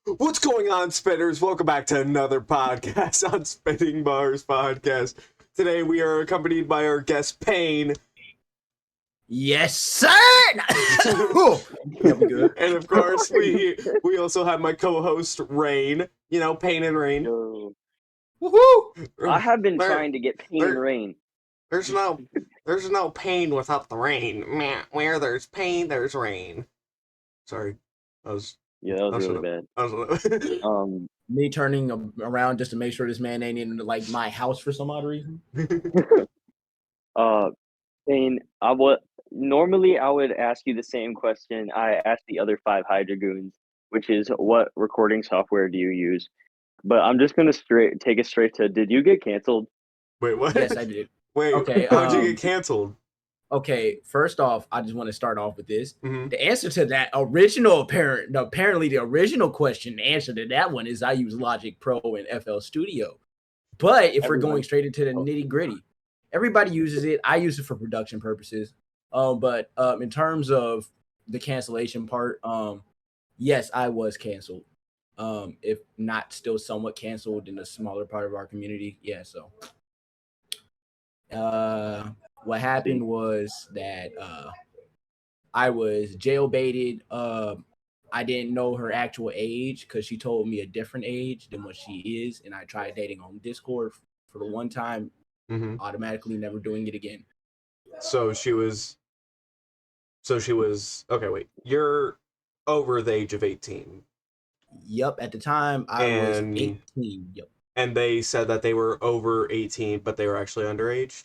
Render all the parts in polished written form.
What's going on, spitters? Welcome back to another podcast on Spitting Bars Podcast. Today we are accompanied by our guest PAYNE. Yes, sir. Yeah, we good. And of course, we also have my co-host Rain. You know, PAYNE and Rain. Yo, Woohoo! I have been There- trying to get pain there- and rain. There's no pain without the rain. Meh. Where there's pain, there's rain. Sorry, that was Yeah, that was really bad. Me turning around just to make sure this man ain't in like my house for some odd reason. Pain. Normally I would ask you the same question I asked the other 5 Hydra goons, which is what recording software do you use? But I'm just gonna take it straight to, did you get canceled? Wait, what? Yes, I did. Wait, Okay, how'd you get canceled? Okay, first off, I just want to start off with this. Mm-hmm. The answer to that apparently the original question, the answer to that one is I use Logic Pro and FL Studio. But if we're going straight into the nitty gritty, everybody uses it. I use it for production purposes. But in terms of the cancellation part, yes, I was canceled. If not still somewhat canceled in a smaller part of our community. Yeah, so what happened was that I was jail baited. I didn't know her actual age because she told me a different age than what she is, and I tried dating on Discord for the one time, automatically never doing it again. So she was okay. Wait, you're over the age of 18. Yep, at the time I was 18. Yep. And they said that they were over 18, but they were actually underage.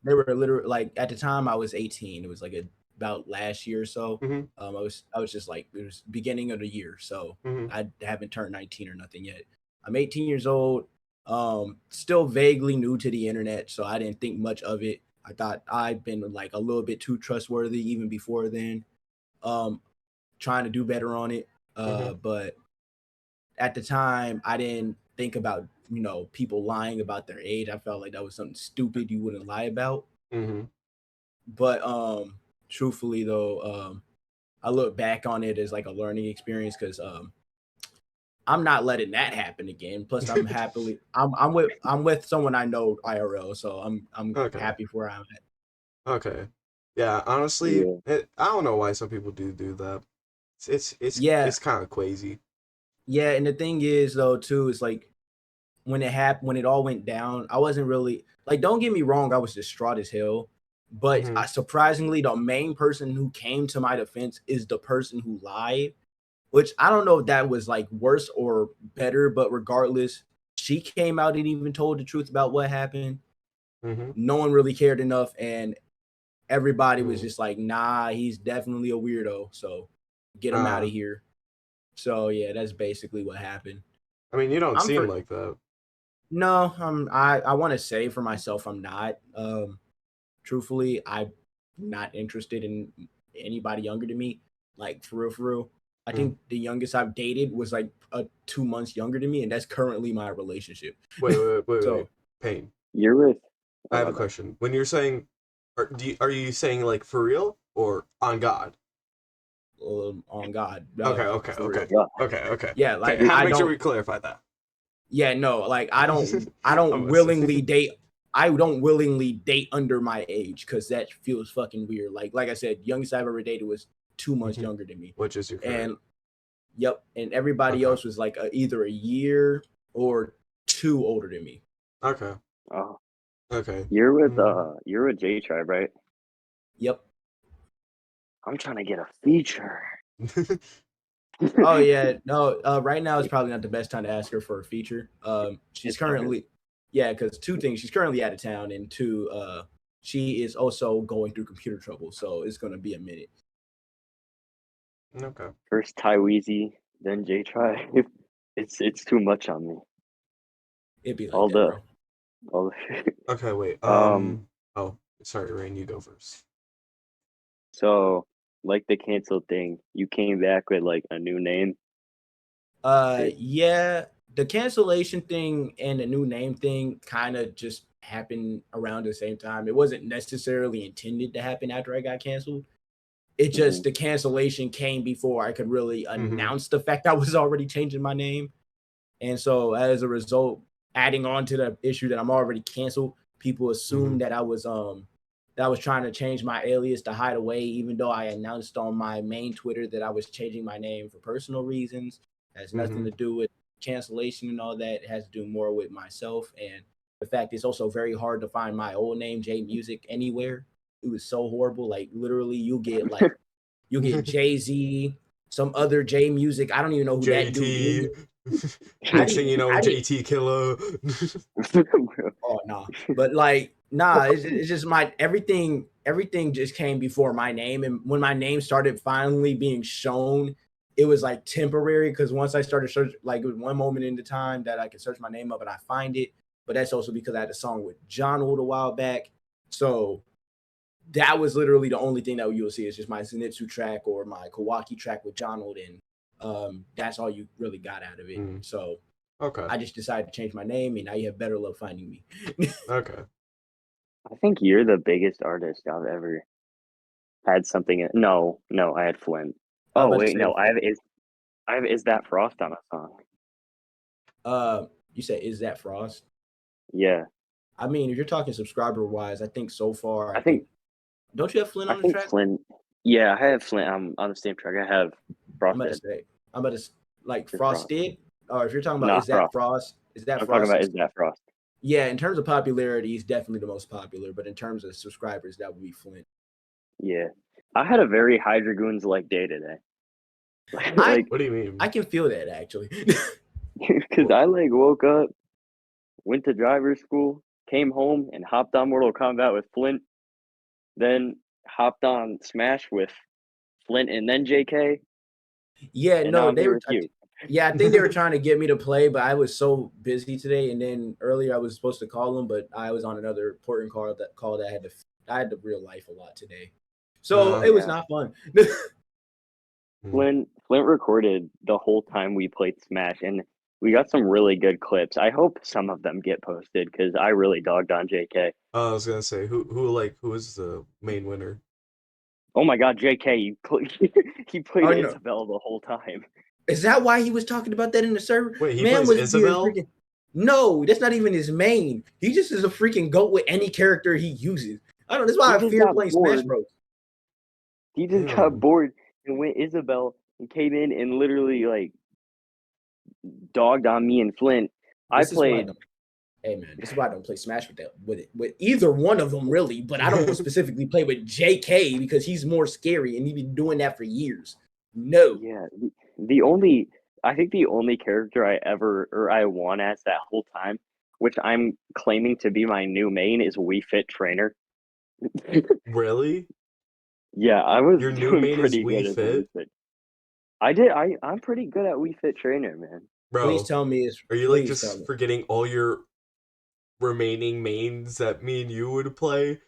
They were literally like at the time I was 18. It was like about last year or so. I was just like, it was beginning of the year, so I haven't turned 19 or nothing yet. I'm 18 years old, still vaguely new to the internet, so I didn't think much of it. I thought I'd been like a little bit too trustworthy even before then, trying to do better on it. But at the time I didn't think about, people lying about their age. I felt like that was something stupid you wouldn't lie about. But truthfully though, I look back on it as like a learning experience because I'm not letting that happen again. Plus I'm I'm with someone I know IRL, so I'm Okay. happy for where I'm at. Okay. Yeah, honestly, I don't know why some people do that. It's kind of crazy. Yeah, and the thing is though too, it's like when it all went down, I wasn't really like, don't get me wrong, I was distraught as hell. But surprisingly, the main person who came to my defense is the person who lied, which I don't know if that was like worse or better, but regardless, she came out and even told the truth about what happened. No one really cared enough, and everybody was just like, nah, he's definitely a weirdo, so get him out of here. So yeah, that's basically what happened. I mean, you don't seem like that. No, I want to say for myself, I'm not. Truthfully, I'm not interested in anybody younger than me. Like for real. I think the youngest I've dated was like 2 months younger than me, and that's currently my relationship. Wait. PAYNE. You're with. I have a question. When you're saying, are you saying like for real or on God? On God. Okay. Yeah, like okay. Make sure we clarify that. Yeah, no, like I don't willingly date. I don't willingly date under my age because that feels fucking weird. Like I said, youngest I've ever dated was 2 months younger than me. Which is your current. And everybody else was like either a year or 2 older than me. Okay. Oh. Okay. You're with J Tribe, right? Yep. I'm trying to get a feature. Oh yeah, no. Right now is probably not the best time to ask her for a feature. She's currently, because 2 things: she's currently out of town, and 2, she is also going through computer trouble, so it's gonna be a minute. Okay. First Tyweezy, then J Tribe. It's too much on me. It'd be like that, bro. Okay, wait. Oh, sorry, Rain, you go first. So, like the cancel thing, you came back with like a new name. Yeah, the cancellation thing and the new name thing kind of just happened around the same time. It wasn't necessarily intended to happen after I got canceled. it just the cancellation came before I could really announce the fact I was already changing my name. And so as a result, adding on to the issue that I'm already canceled, people assumed that I was trying to change my alias to hide away, even though I announced on my main Twitter that I was changing my name for personal reasons. It has nothing to do with cancellation and all that. It has to do more with myself. And the fact it's also very hard to find my old name, J Music, anywhere. It was so horrible. Like literally you'll get Jay-Z, some other J Music. I don't even know who that dude is. Next thing you know, JT Killer. Oh no, but like nah, it's just everything just came before my name, and when my name started finally being shown, it was like temporary because once I started search, like it was one moment in the time that I could search my name up and I find it, but that's also because I had a song with John Wood a while back, so that was literally the only thing that you'll see is just my Zenitsu track or my Kawaki track with John Wood, and that's all you really got out of it. So. Okay. I just decided to change my name, and now you have better luck finding me. Okay. I think you're the biggest artist I've ever had something. No, I had Flint. Oh wait, no, I have Is That Frost on a song. You said Is That Frost? Yeah. I mean, if you're talking subscriber wise, I think so far. I think. Don't you have Flint on the track? Flint. Yeah, I have Flint. I'm on the same track. I have Frosted. I'm about to like Frosted. Or if you're talking about Is That Frost? Is That I'm Frost? talking about Is That Frost. Yeah, in terms of popularity, he's definitely the most popular. But in terms of subscribers, that would be Flint. Yeah, I had a very High Dragoons like day today. Like, what do you mean? I can feel that actually. Because I like woke up, went to driver's school, came home, and hopped on Mortal Kombat with Flint. Then hopped on Smash with Flint and then JK. Yeah, no, they were. Yeah, I think they were trying to get me to play, but I was so busy today. And then earlier I was supposed to call them, but I was on another important call that I had to real life a lot today. So it was not fun. Flint recorded the whole time we played Smash, and we got some really good clips. I hope some of them get posted because I really dogged on JK. I was gonna say who was the main winner? Oh my God, JK! He played Isabel the whole time. Is that why he was talking about that in the server? Wait, he plays Isabel? No, that's not even his main. He just is a freaking goat with any character he uses. I don't know. That's why I fear playing Smash Bros. He just got bored and went Isabel and came in and literally like dogged on me and Flint. Hey man, this is why I don't play Smash with either one of them really, but I don't specifically play with JK because he's more scary and he's been doing that for years. No. Yeah. I think the only character I won as that whole time, which I'm claiming to be my new main, is Wii Fit Trainer. Really? Yeah, I was. Your new main is Wii Fit? I'm pretty good at Wii Fit Trainer, man. Bro, please tell me are you like just forgetting all your remaining mains that me and you would play?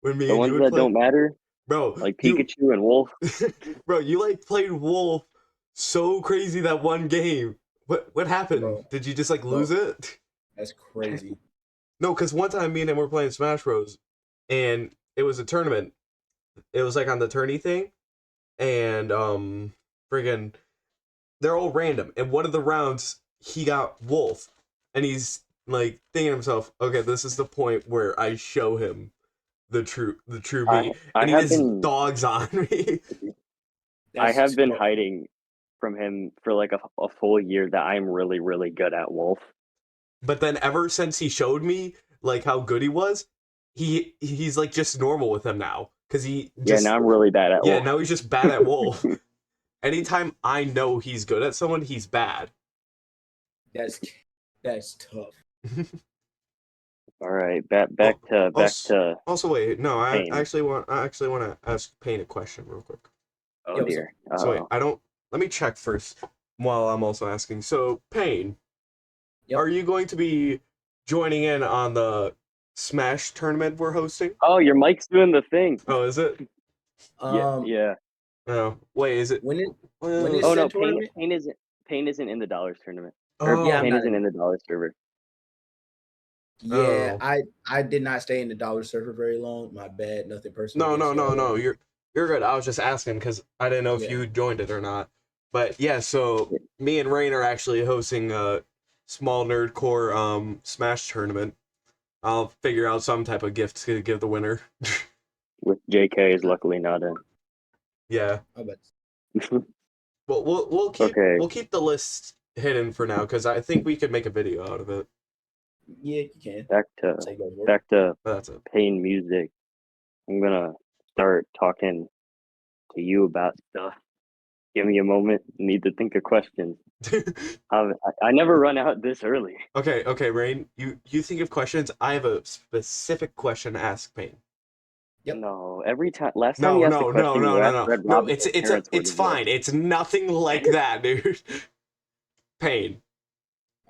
When me the and ones you would that play? Don't matter? Bro, like Pikachu and Wolf. Bro, you like played Wolf so crazy that one game. What happened? Bro, did you just like lose it? That's crazy. No, because one time me and him were playing Smash Bros. And it was a tournament. It was like on the tourney thing. And friggin' they're all random. And one of the rounds he got Wolf. And he's like thinking to himself, okay, this is the point where I show him the true me, and he just dogs on me. I have been hiding from him for like a full year that I'm really, really good at Wolf. But then ever since he showed me like how good he was, he's like just normal with him now because now I'm really bad at Wolf. Yeah, now he's just bad at Wolf. Anytime I know he's good at someone, he's bad. That's tough. All right, back to. Also, wait, no, I actually want to ask Payne a question real quick. Oh dear. So wait, let me check first while I'm also asking. So Payne, are you going to be joining in on the Smash tournament we're hosting? Oh, your mic's doing the thing. Oh, is it? Yeah. Oh, wait, is it? When is no, Payne isn't in the Dollars tournament. Payne isn't in the Dollars server. Yeah, I did not stay in the Dollar server very long. My bad. Nothing personal. No. You're good. I was just asking because I didn't know if you joined it or not. But yeah, so me and Rain are actually hosting a small nerdcore Smash tournament. I'll figure out some type of gift to give the winner. With JK is luckily not in. Yeah. I bet. Well, we'll keep the list hidden for now because I think we could make a video out of it. Yeah, you can. Back to That's it. PAYNE music. I'm gonna start talking to you about stuff. Give me a moment. Need to think of questions. I never run out this early. Okay, Rain. You think of questions. I have a specific question to ask PAYNE. Yep. No, every time. Last time you asked a question, you asked Red Rob. It's fine. It's nothing like that, dude. PAYNE.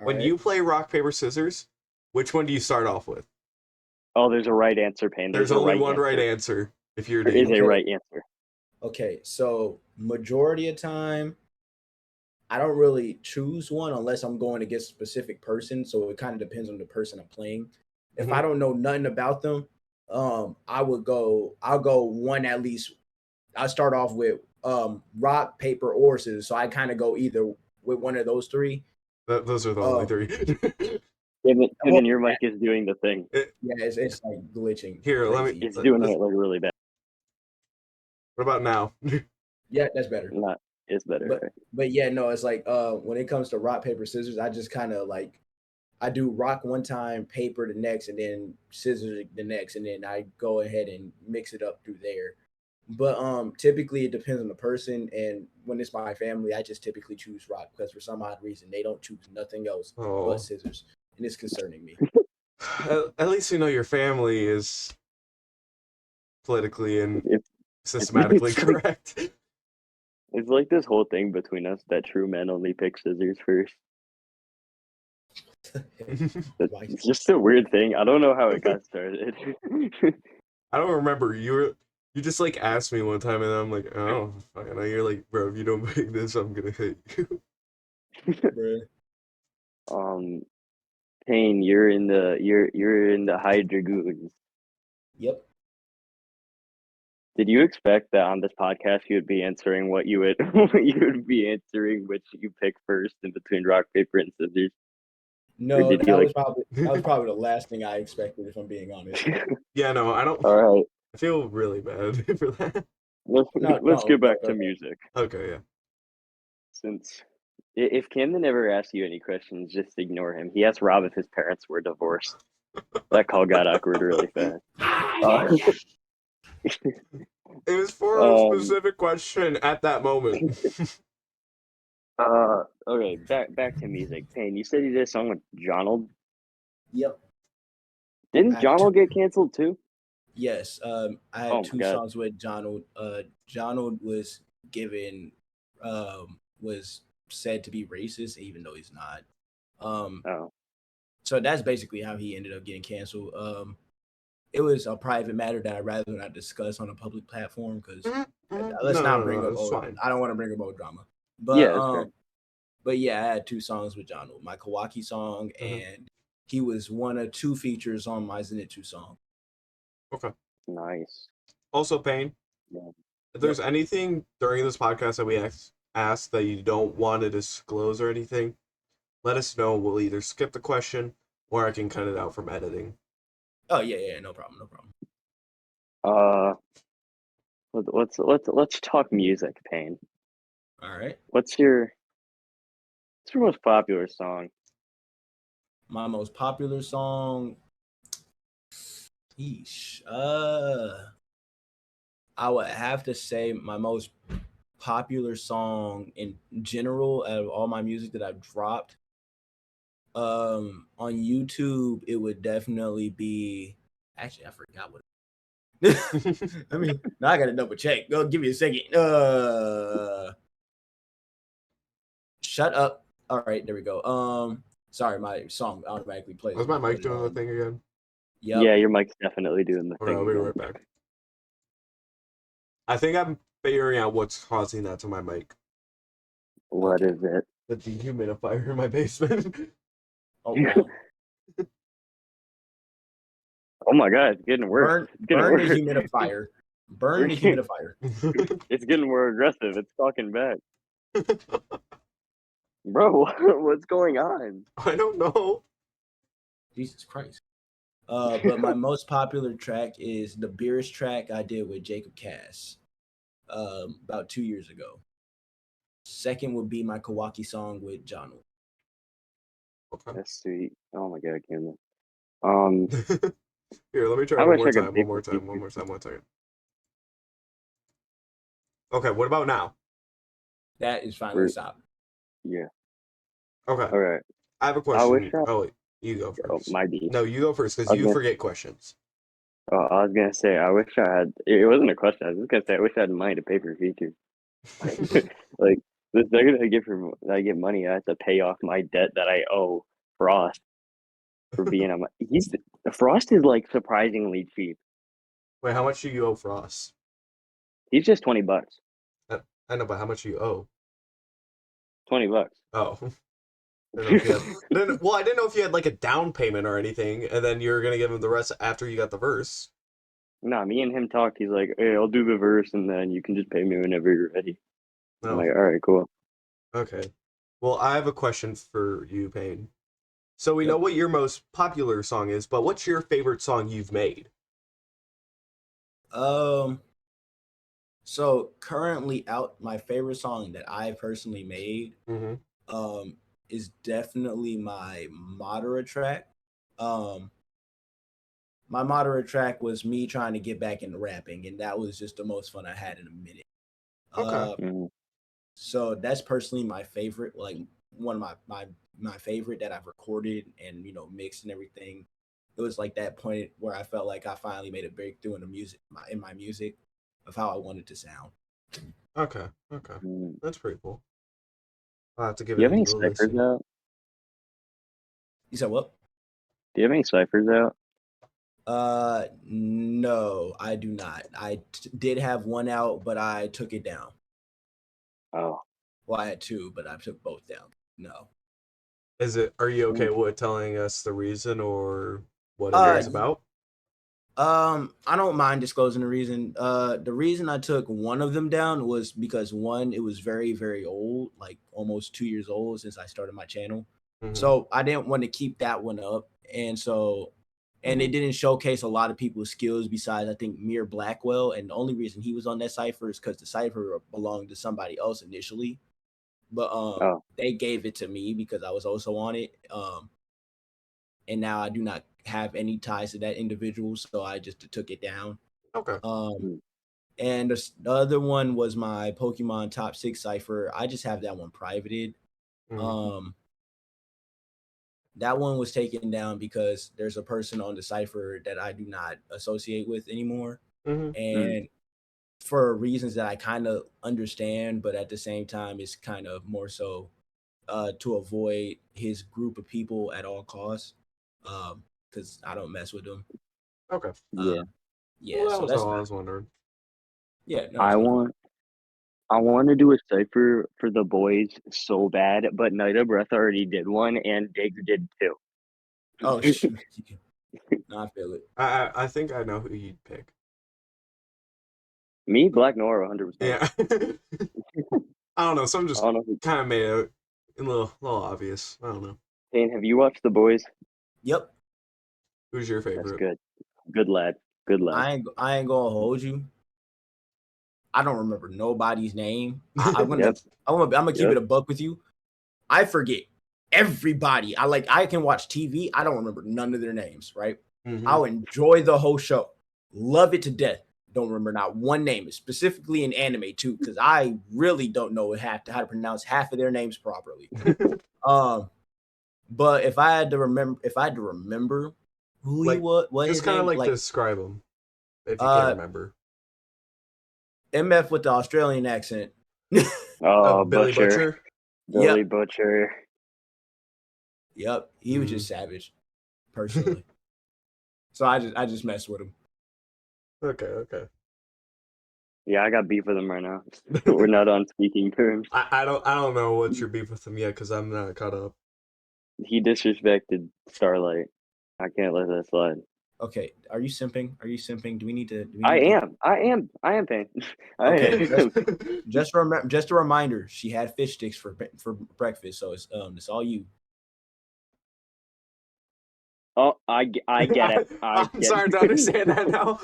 When you play rock paper scissors, which one do you start off with? Oh, there's a right answer, PAYNE. There's only one right answer. If you're there is a right answer. Okay, so majority of time, I don't really choose one unless I'm going against a specific person. So it kind of depends on the person I'm playing. If I don't know nothing about them, I'll go one at least. I start off with rock, paper, or scissors. So I kind of go either with one of those three. Those are the only three. Even your mic is doing the thing. It's like glitching. Here, crazy. It's doing it like really bad. What about now? Yeah, that's better. It's better. But yeah, no, it's like when it comes to rock, paper, scissors, I just kind of like I do rock one time, paper the next, and then scissors the next, and then I go ahead and mix it up through there. But typically it depends on the person, and when it's my family, I just typically choose rock because for some odd reason they don't choose nothing else but scissors, and it's concerning me. At least you know your family is politically and systematically correct. It's like this whole thing between us that true men only pick scissors first. It's just a weird thing. I don't know how it got started. I don't remember. You just like asked me one time, and I'm like, oh, fuck. And you're like, bro, if you don't pick this, I'm gonna hit you. PAYNE, you're in the High Dragoons. Yep. Did you expect that on this podcast you would be answering what you would be answering, which you pick first in between rock, paper, and scissors? No, that was probably the last thing I expected, if I'm being honest. Yeah, no, I don't. All right. I feel really bad for that. Let's get back to music. Okay, yeah. Since if Camden ever asks you any questions, just ignore him. He asked Rob if his parents were divorced. That call got awkward really fast. It was for a specific question at that moment. Okay, back to music. PAYNE, you said you did a song with Jonald? Yep. Didn't Jonald get canceled too? Yes. I had two songs with Jonald. Jonald was given was said to be racist, even though he's not. So that's basically how he ended up getting canceled. It was a private matter that I'd rather not discuss on a public platform because let's not bring up. I don't want to bring up old drama. But but yeah, I had two songs with Jonald, my Kawaki song, and he was one of two features on my Zenitsu song. Okay. Nice. Also, PAYNE. Yeah. If there's anything during this podcast that we ask that you don't want to disclose or anything, let us know. We'll either skip the question or I can cut it out from editing. Oh yeah, no problem. Let's talk music, PAYNE. All right. What's your most popular song? My most popular song. Yeesh. I would have to say my most popular song in general out of all my music that I've dropped. On YouTube, it would definitely be. Actually, I forgot what. I mean, now I gotta double check. Go, give me a second. Shut up. All right, there we go. Sorry, my song automatically plays. Was my mic doing the thing again? Yep. Yeah, your mic's definitely doing the thing. I'll be right back. I think I'm figuring out what's causing that to my mic. What is it? The dehumidifier in my basement. Oh, oh my god, it's getting worse. Burn the humidifier. Burn the humidifier. It's getting more aggressive. It's talking back. Bro, what's going on? I don't know. Jesus Christ. But my most popular track is the Beerus track I did with Jacob Cass about 2 years ago. Second would be my Kawaki song with John. Okay. That's sweet. Oh my god, Cameron. Here, let me try I one wish more I could time. pick One second. Okay, what about now? That is finally stop. Yeah. Okay. All right. I have a question. Oh, wait, you go first. My B. No, you go first because you forget questions. I was gonna say I wish I had. It wasn't a question. I was just gonna say I wish I had money to pay for features. Like the second I get money, I have to pay off my debt that I owe Frost for being on my. Frost is like surprisingly cheap. Wait, how much do you owe Frost? He's just $20. I know, but how much do you owe? $20. Oh. I didn't know if you had, I didn't know if you had like a down payment or anything, and then you're gonna give him the rest after you got the verse. Nah, me and him talked. He's like, "Hey, I'll do the verse, and then you can just pay me whenever you're ready." No. I'm like, "All right, cool." Okay. Well, I have a question for you, Payne. So we know what your most popular song is, but what's your favorite song you've made? So currently out, my favorite song that I personally made, is definitely my Madara track. My Madara track was me trying to get back into rapping, and that was just the most fun I had in a minute. Okay. So that's personally my favorite, like one of my favorite that I've recorded and mixed and everything. It was like that point where I felt like I finally made a breakthrough in the music, in my music, of how I wanted to sound. Okay. That's pretty cool. I'll have to give Do you it have a any little ciphers listen. out? You said what? Do you have any ciphers out? No, I do not. I did have one out, but I took it down. Oh. Well, I had two, but I took both down. No. Are you okay with telling us the reason or what it is about? I don't mind disclosing the reason. The reason I took one of them down was because one, it was very, very old, like almost 2 years old since I started my channel. So I didn't want to keep that one up. And it didn't showcase a lot of people's skills besides, I think, Mir Blackwell. And the only reason he was on that cipher is because the cipher belonged to somebody else initially. But they gave it to me because I was also on it. And now I do not have any ties to that individual, so I just took it down. Okay. And the other one was my Pokemon Top 6 cipher. I just have that one privated. That one was taken down because there's a person on the cipher that I do not associate with anymore. And for reasons that I kind of understand, but at the same time, it's kind of more so to avoid his group of people at all costs. Because I don't mess with them. Okay. Yeah. Yeah. Well, So that's all I was wondering. Yeah. No, I want to do a cipher for the boys so bad, but Night of Breath already did one, and Diggs did too. Oh shoot! No, I feel it. I think I know who you'd pick. Me, Black Nora, 100%. Yeah. I don't know. Some just kind of made it a little obvious. I don't know. Payne, have you watched The Boys? Yep. Who's your favorite? That's good. Good lad. Good lad. I ain't gonna hold you. I don't remember nobody's name. I'm gonna keep it a buck with you. I forget everybody. I can watch TV. I don't remember none of their names. Right. I'll enjoy the whole show. Love it to death. Don't remember not one name, specifically in anime too, because I really don't know how to pronounce half of their names properly. But if I had to remember who he was, what just his name, kind of describe him if you can't remember. MF with the Australian accent. Billy Butcher. Billy Butcher. Yep, he was just savage, personally. So I just messed with him. Okay. Yeah, I got beef with him right now. We're not on speaking terms. I don't know what's your beef with him yet because I'm not caught up. He disrespected Starlight. I can't let that slide. Okay, are you simping? Are you simping? Do we need to? Do we I need to? am. I am paying. Okay, I just a reminder. She had fish sticks for breakfast, so it's all you. oh, I get it. I I'm get starting to it. understand that now.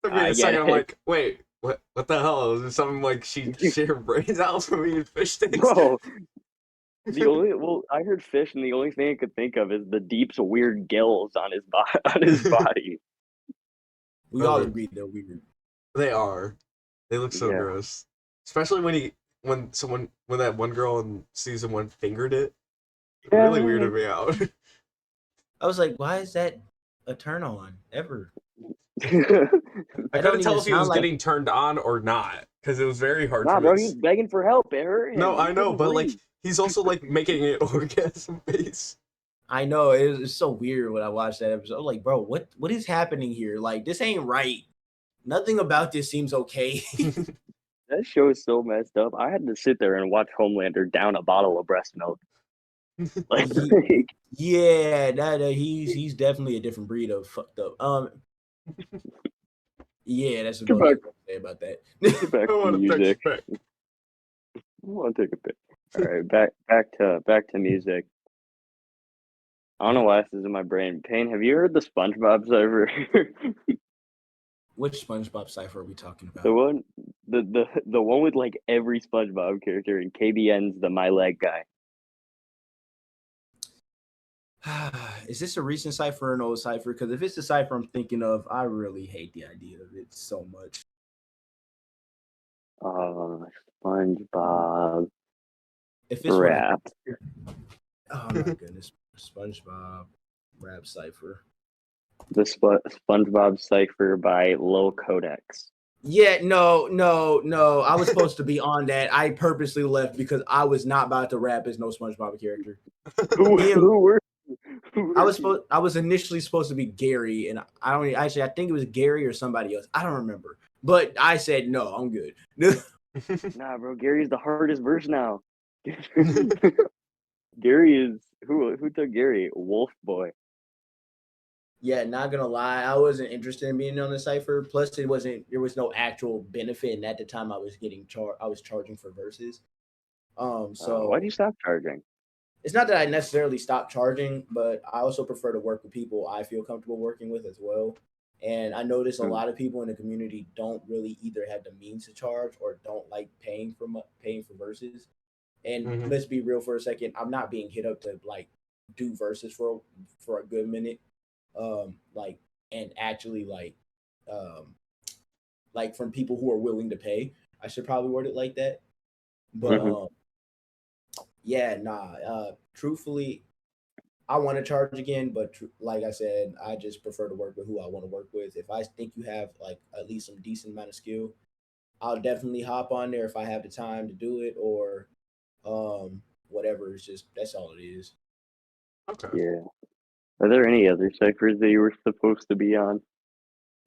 Took me I a get second. I'm it. like, wait, what the hell? Is it something like she shit her brains out from eating fish sticks? Bro, I heard fish, and the only thing I could think of is the deep's weird gills on his on his body. We all Oh, agree they're weird. they are. They look so Yeah. gross. Especially when that one girl in season one fingered it. It really Yeah. weirded me out. I was like, why is that a turn on ever? I I couldn't don't tell even if he was sound like. getting turned on or not because it was very hard for Nah, me bro, to. he was begging for help. It hurt No, him. He I know, couldn't but like breathe. he's also like making it orgasm face. I know it's so weird when I watched that episode. I'm like, bro, what is happening here? Like, this ain't right. Nothing about this seems okay. That show is so messed up. I had to sit there and watch Homelander down a bottle of breast milk. Like, Yeah, he's definitely a different breed of fucked up. Yeah, that's get about all back, I can say about that. get back I to want to take music. it back. I want to take a pic. All right, back to music. I don't know why this is in my brain. Payne, have you heard the SpongeBob cipher? Which SpongeBob cipher are we talking the about? one, the one with like every SpongeBob character, and KBN's the My Leg guy. Is this a recent cipher or an old cipher? Because if it's the cipher I'm thinking of, I really hate the idea of it so much. SpongeBob If it's one of rap. oh my goodness, SpongeBob rap cipher. The SpongeBob cipher by Lil Codex. Yeah, no. I was supposed to be on that. I purposely left because I was not about to rap as no SpongeBob character. Who were I was initially supposed to be Gary, and I don't actually. I think it was Gary or somebody else. I don't remember, but I said no. I'm good. Nah, bro, Gary's the hardest verse now. Gary is who took Gary? Wolf Boy. Yeah, not gonna lie, I wasn't interested in being on the cipher. Plus, there was no actual benefit, and at the time, I was charging for verses. Why'd So you stop charging? it's not that I necessarily stopped charging, but I also prefer to work with people I feel comfortable working with as well. And I notice a Hmm. lot of people in the community don't really either have the means to charge or don't like paying for verses. And Mhm. let's be real for a second, I'm not being hit up to like do verses for a good minute, like and actually um, like from people who are willing to pay. I should probably word it like that, but Hmm. yeah, nah. Truthfully, I want to charge again, but like I said, I just prefer to work with who I want to work with. If I think you have like at least some decent amount of skill, I'll definitely hop on there if I have the time to do it or whatever. It's just that's all it is. Okay. Yeah. Are there any other ciphers that you were supposed to be on?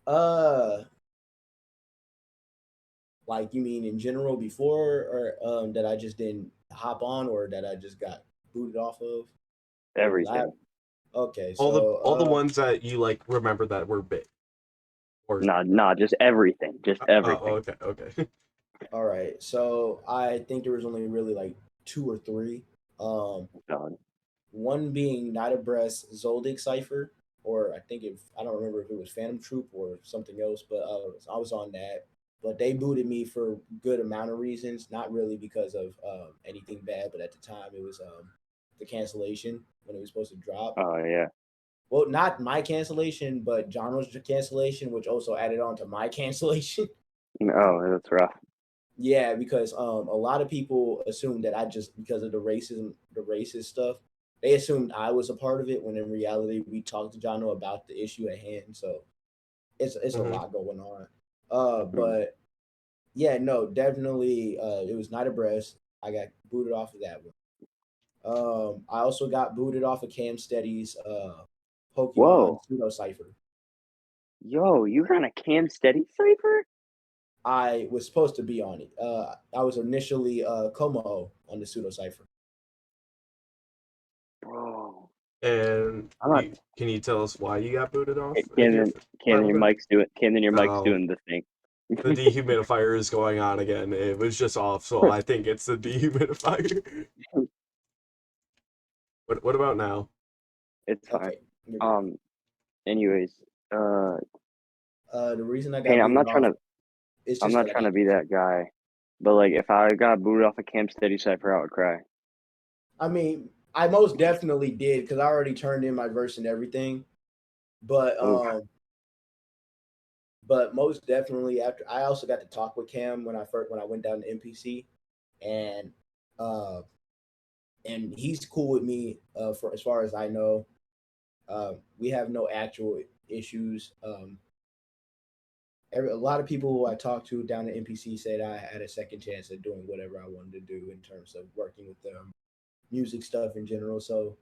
Uh like you mean in general before or that I just didn't hop on or that I just got booted off of? I Everything. okay, All the so ones that you like remember that were big. Or Nah, just everything. Just everything. okay. all right. So I think there was only really like two or three. Um God. One being Night of Breast Zoldyck Cipher, or I don't remember if it was Phantom Troop or something else, but I was on that. But they booted me for good amount of reasons, not really because of anything bad, but at the time it was the cancellation when it was supposed to drop. Oh yeah. Well, not my cancellation, but Jono's cancellation, which also added on to my cancellation. Oh, that's rough. Yeah, because a lot of people assumed that I just because of the racist stuff, they assumed I was a part of it when in reality we talked to Jono about the issue at hand. So it's a Hmm. lot going on. Hmm. But yeah, no, definitely it was Night of Breast. I got booted off of that one. I also got booted off of Cam Steady's Pokemon Whoa. Pseudo Cipher. Yo, you were on a Cam Steady cipher? I was supposed to be on it. I was initially Como on the Pseudo Cipher. Bro. And I'm not. can you tell us why you got booted off? Camden, Final your Fantasy? mic's doing. Camden, your mic's Oh, doing the thing. the dehumidifier is going on again. It was just off, so I think it's the dehumidifier. What about now? It's fine. Okay. You're good. Anyways, The reason I Payne, got booted off is I'm just not that I trying to got be booted. that guy, but like if I got booted off a Camp Steady cipher, I would cry. I mean, I most definitely did because I already turned in my verse and everything. But Oh, but most definitely after I also got to talk with Cam when I went down to NPC, and uh and he's cool with me for as far as I know. We have no actual issues. A lot of people who I talked to down at NPC said I had a second chance at doing whatever I wanted to do in terms of working with them, music stuff in general. So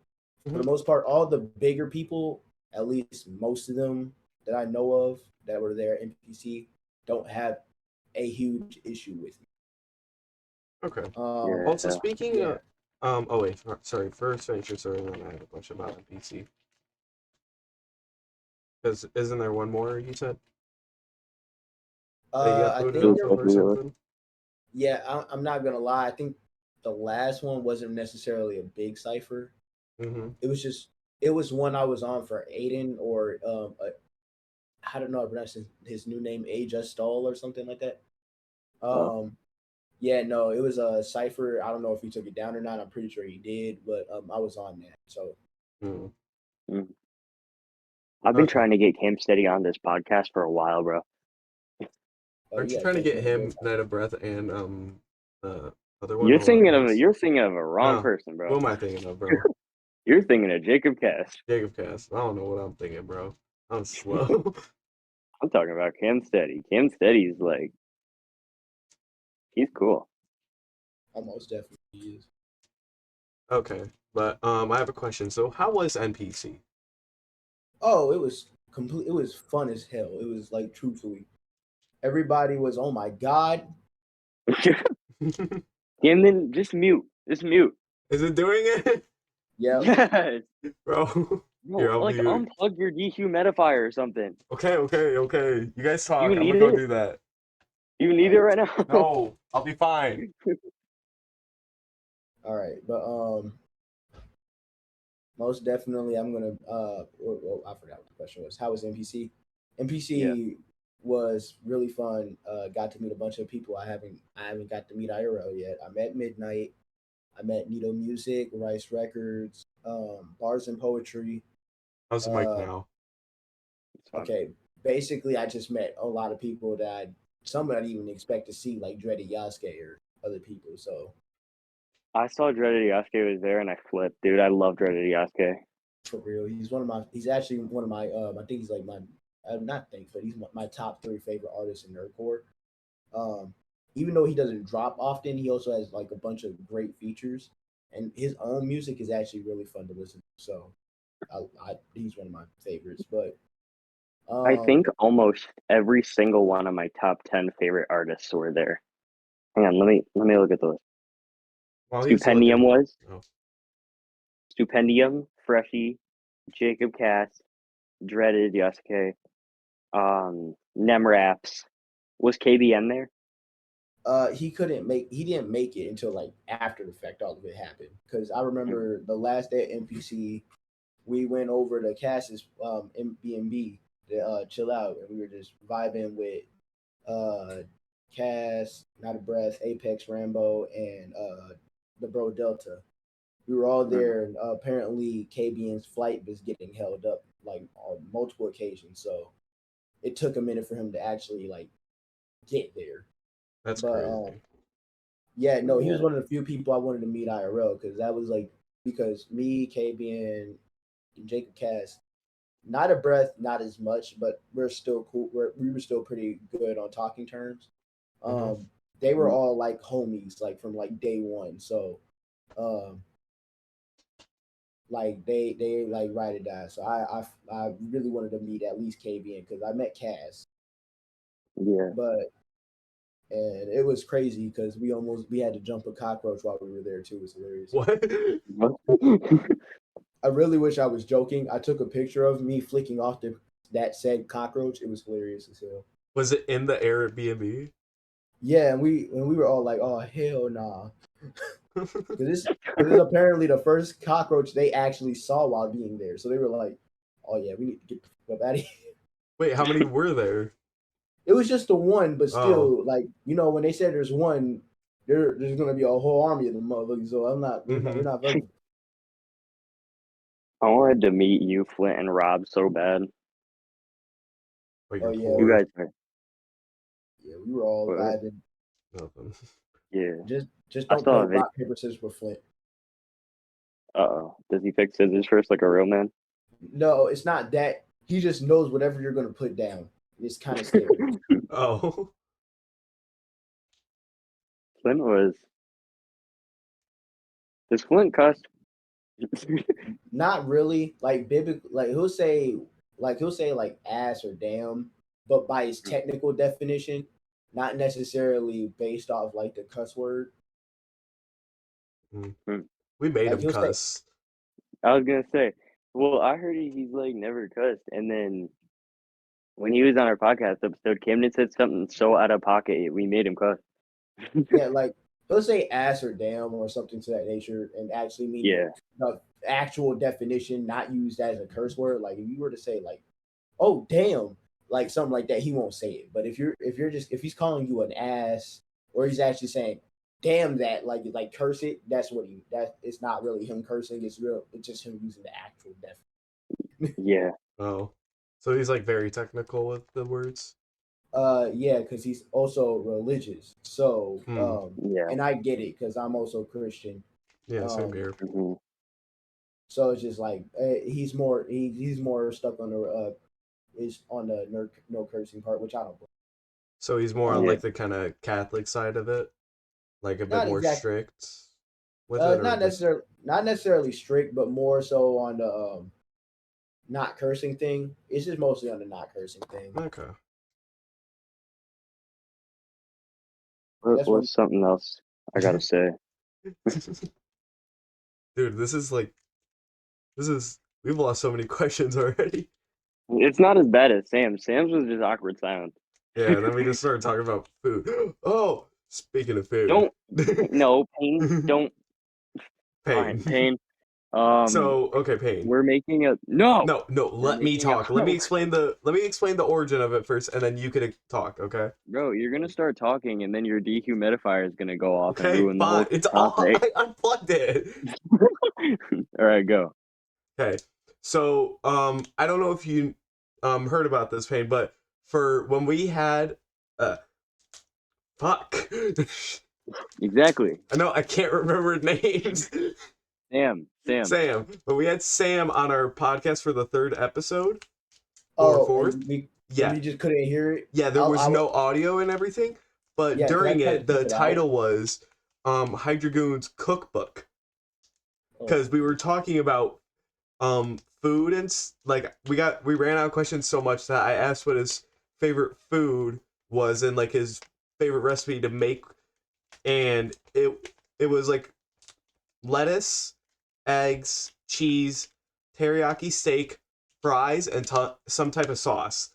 for Mhm. the most part, all the bigger people, at least most of them that I know of that were there at NPC, don't have a huge issue with me. Okay. Also, yeah. speaking Yeah. of, oh wait, sorry. First, finish your story, and then I have a question about NPC. Because isn't there one more you said that you got I booted think Really off there. of or quickly, something? Yeah, I'm not gonna lie. I think the last one wasn't necessarily a big cipher. Mm-hmm. It was one I was on for Aiden or I don't know how to pronounce his new name, A Just Stall or something like that. Oh, Um, yeah, no, it was a cipher. I don't know if he took it down or not. I'm pretty sure he did, but I was on that. So Mm. mm. I've been Okay. trying to get Camp Steady on this podcast for a while, bro. Aren't you you gotta trying to catch get me on the him, road. Night of Breath, and other one? Ice? You're thinking of a wrong No. person, Who bro. am I thinking of, bro? You're thinking of Jacob Cass. Jacob Cass. I don't know what I'm thinking, bro. I'm slow. I'm talking about Cam Steady. Cam Steady's like he's cool. Almost definitely is. Okay, but I have a question. So, how was NPC? Oh, it was complete. It was fun as hell. It was like truthfully, everybody was, oh my god. Camden, just mute. Just mute. Is it doing it, Yep. Yes. bro? Here, No, I'll like mute. unplug your dehumidifier or something. Okay. You guys You talk. I'm need gonna go it? do that. You All need it right. right now? No, I'll be fine. All right. But most definitely I'm gonna I forgot what the question was. How was NPC? Yeah. NPC was really fun. Got to meet a bunch of people I haven't got to meet IRL yet. I met Midnight. I met Nito Music, Rice Records, Bars and Poetry. How's the mic Uh, now? It's fun. okay, basically I just met a lot of people that some I didn't even expect to see, like Dreaded Yasuke or other people. So I saw Dreaded Yasuke was there and I flipped, dude. I love Dreaded Yasuke. for real, he's actually one of my I think he's like my not think, but he's my top three favorite artists in nerdcore. Um, even though he doesn't drop often, he also has like a bunch of great features, and his own music is actually really fun to listen to. So he's one of my favorites. But I um, think almost every single one of my top 10 favorite artists were there. Hang on, let me look at those. While he's Stupendium looking. was Oh. Stupendium, Freshie, Jacob Cass, Dreaded Yasuke, Nemraps. Was KBN there? he didn't make it until like after the fact all of it happened. Because I remember the last day at NPC, we went over to Cass's B&B to chill out, and we were just vibing with uh Cass, Not a Breath, Apex Rambo, and the bro Delta. We were all there, and apparently KBN's flight was getting held up like on multiple occasions. So it took a minute for him to actually like get there. That's But crazy. yeah, no, he was Yeah. one of the few people I wanted to meet IRL because that was like because me, KBN, and Jacob Cass, not a breath, not as much, but we're still cool. We were still pretty good on talking terms. Mm-hmm. Um, they were all like homies, like from like day one. So, um, like they like ride or die. So I really wanted to meet at least KBN because I met Cass, Yeah. but and it was crazy because we had to jump a cockroach while we were there too. It was hilarious. What? What? I really wish I was joking. I took a picture of me flicking off that said cockroach. It was hilarious as hell. Was it in the Airbnb? Yeah, and we were all like, "Oh hell nah," because it's apparently the first cockroach they actually saw while being there. So they were like, "Oh yeah, we need to get the fuck out of here." Wait, how many were there? It was just the one, but Oh. still, like when they said there's one, there's gonna be a whole army of them motherfuckers. So I'm not, we're not fucking. I wanted to meet you, Flint and Rob, so bad. Wait, Oh you're yeah, You poor? guys are. yeah, we were all What? vibing. Nothing. Yeah. Just I don't saw play a video. rock paper scissors with Flint. Uh-oh. Does he pick scissors first like a real man? No, it's not that. He just knows whatever you're gonna put down. It's kind of scary. Oh. Flint was. Does Flint cuss? Not really. Like biblical. He'll say like ass or damn, but by his technical definition, not necessarily based off like the cuss word. We made Like him he'll say, cuss. I was gonna say, well, I heard he's like never cussed, and then when he was on our podcast episode, Camden said something so out of pocket, we made him cuss. yeah, like he'll say ass or damn or something to that nature, and actually mean Yeah. the actual definition, not used as a curse word. Like if you were to say like, "Oh damn," like something like that, he won't say it. But if he's calling you an ass, or he's actually saying, "Damn that," like curse it. That it's not really him cursing. It's just him using the actual definition. Yeah. Oh. So he's like very technical with the words. Yeah, because he's also religious. So Yeah. and I get it because I'm also Christian. Yeah, same Um, here. hmm so it's just like he's more stuck on the is on the no cursing part, which I don't. So he's more on Yeah. like the kind of Catholic side of it, like a bit Not more exactly. strict with it, or just Not necessarily strict, but more so on the not cursing thing. It's just mostly on the not cursing thing. okay. And that's one. What's something else I gotta say? Dude, we've lost so many questions already. It's not as bad as Sam's. Sam's was just awkward silence. Yeah, then we just started talking about food. Oh, speaking of food. Don't no pain. Don't Pain. fine pain. Um, So, okay, pain. we're making a no. No, no, We're let me making a talk. Let me explain the origin of it first, and then you could talk, okay? bro. You're gonna start talking, and then your dehumidifier is gonna go off and Okay, ruin the fine. whole It's all topic. I unplugged it. All right, go. Okay. So, I don't know if you heard about this, Pain, but for when we had fuck. Exactly. I know I can't remember names. Sam. Sam. But we had Sam on our podcast for the third episode. Or Oh, fourth. and Yeah. we just couldn't hear it. Yeah, there was no audio and everything. But Yeah, 'cause I during tried to it, the take it out. title was Hydragoon's Cookbook. Because we were talking about food and like we ran out of questions so much that I asked what his favorite food was and like his favorite recipe to make, and it was like lettuce, eggs, cheese, teriyaki steak, fries, and some type of sauce.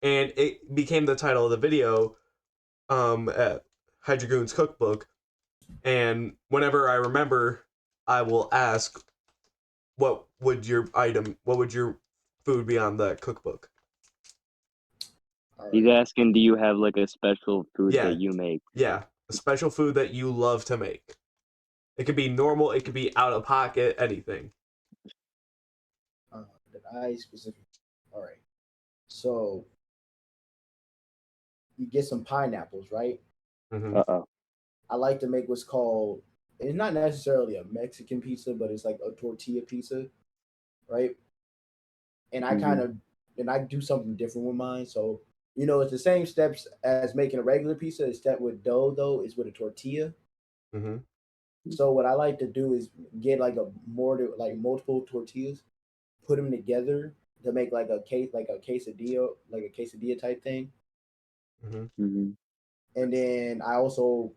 And it became the title of the video, at Hydragoon's Cookbook. And whenever I remember, I will ask, what would your food be on the cookbook? He's asking, do you have like a special food Yeah. that you make? Yeah, a special food that you love to make. It could be normal, it could be out of pocket, anything. That I specifically. All right. So you get some pineapples, right? Mm-hmm. Uh-oh. I like to make what's called. It's not necessarily a Mexican pizza, but it's like a tortilla pizza, right? And I I do something different with mine. So it's the same steps as making a regular pizza. Except with dough, though, is with a tortilla. Mm-hmm. So what I like to do is get like multiple tortillas, put them together to make like a quesadilla type thing. Mm-hmm. And then I also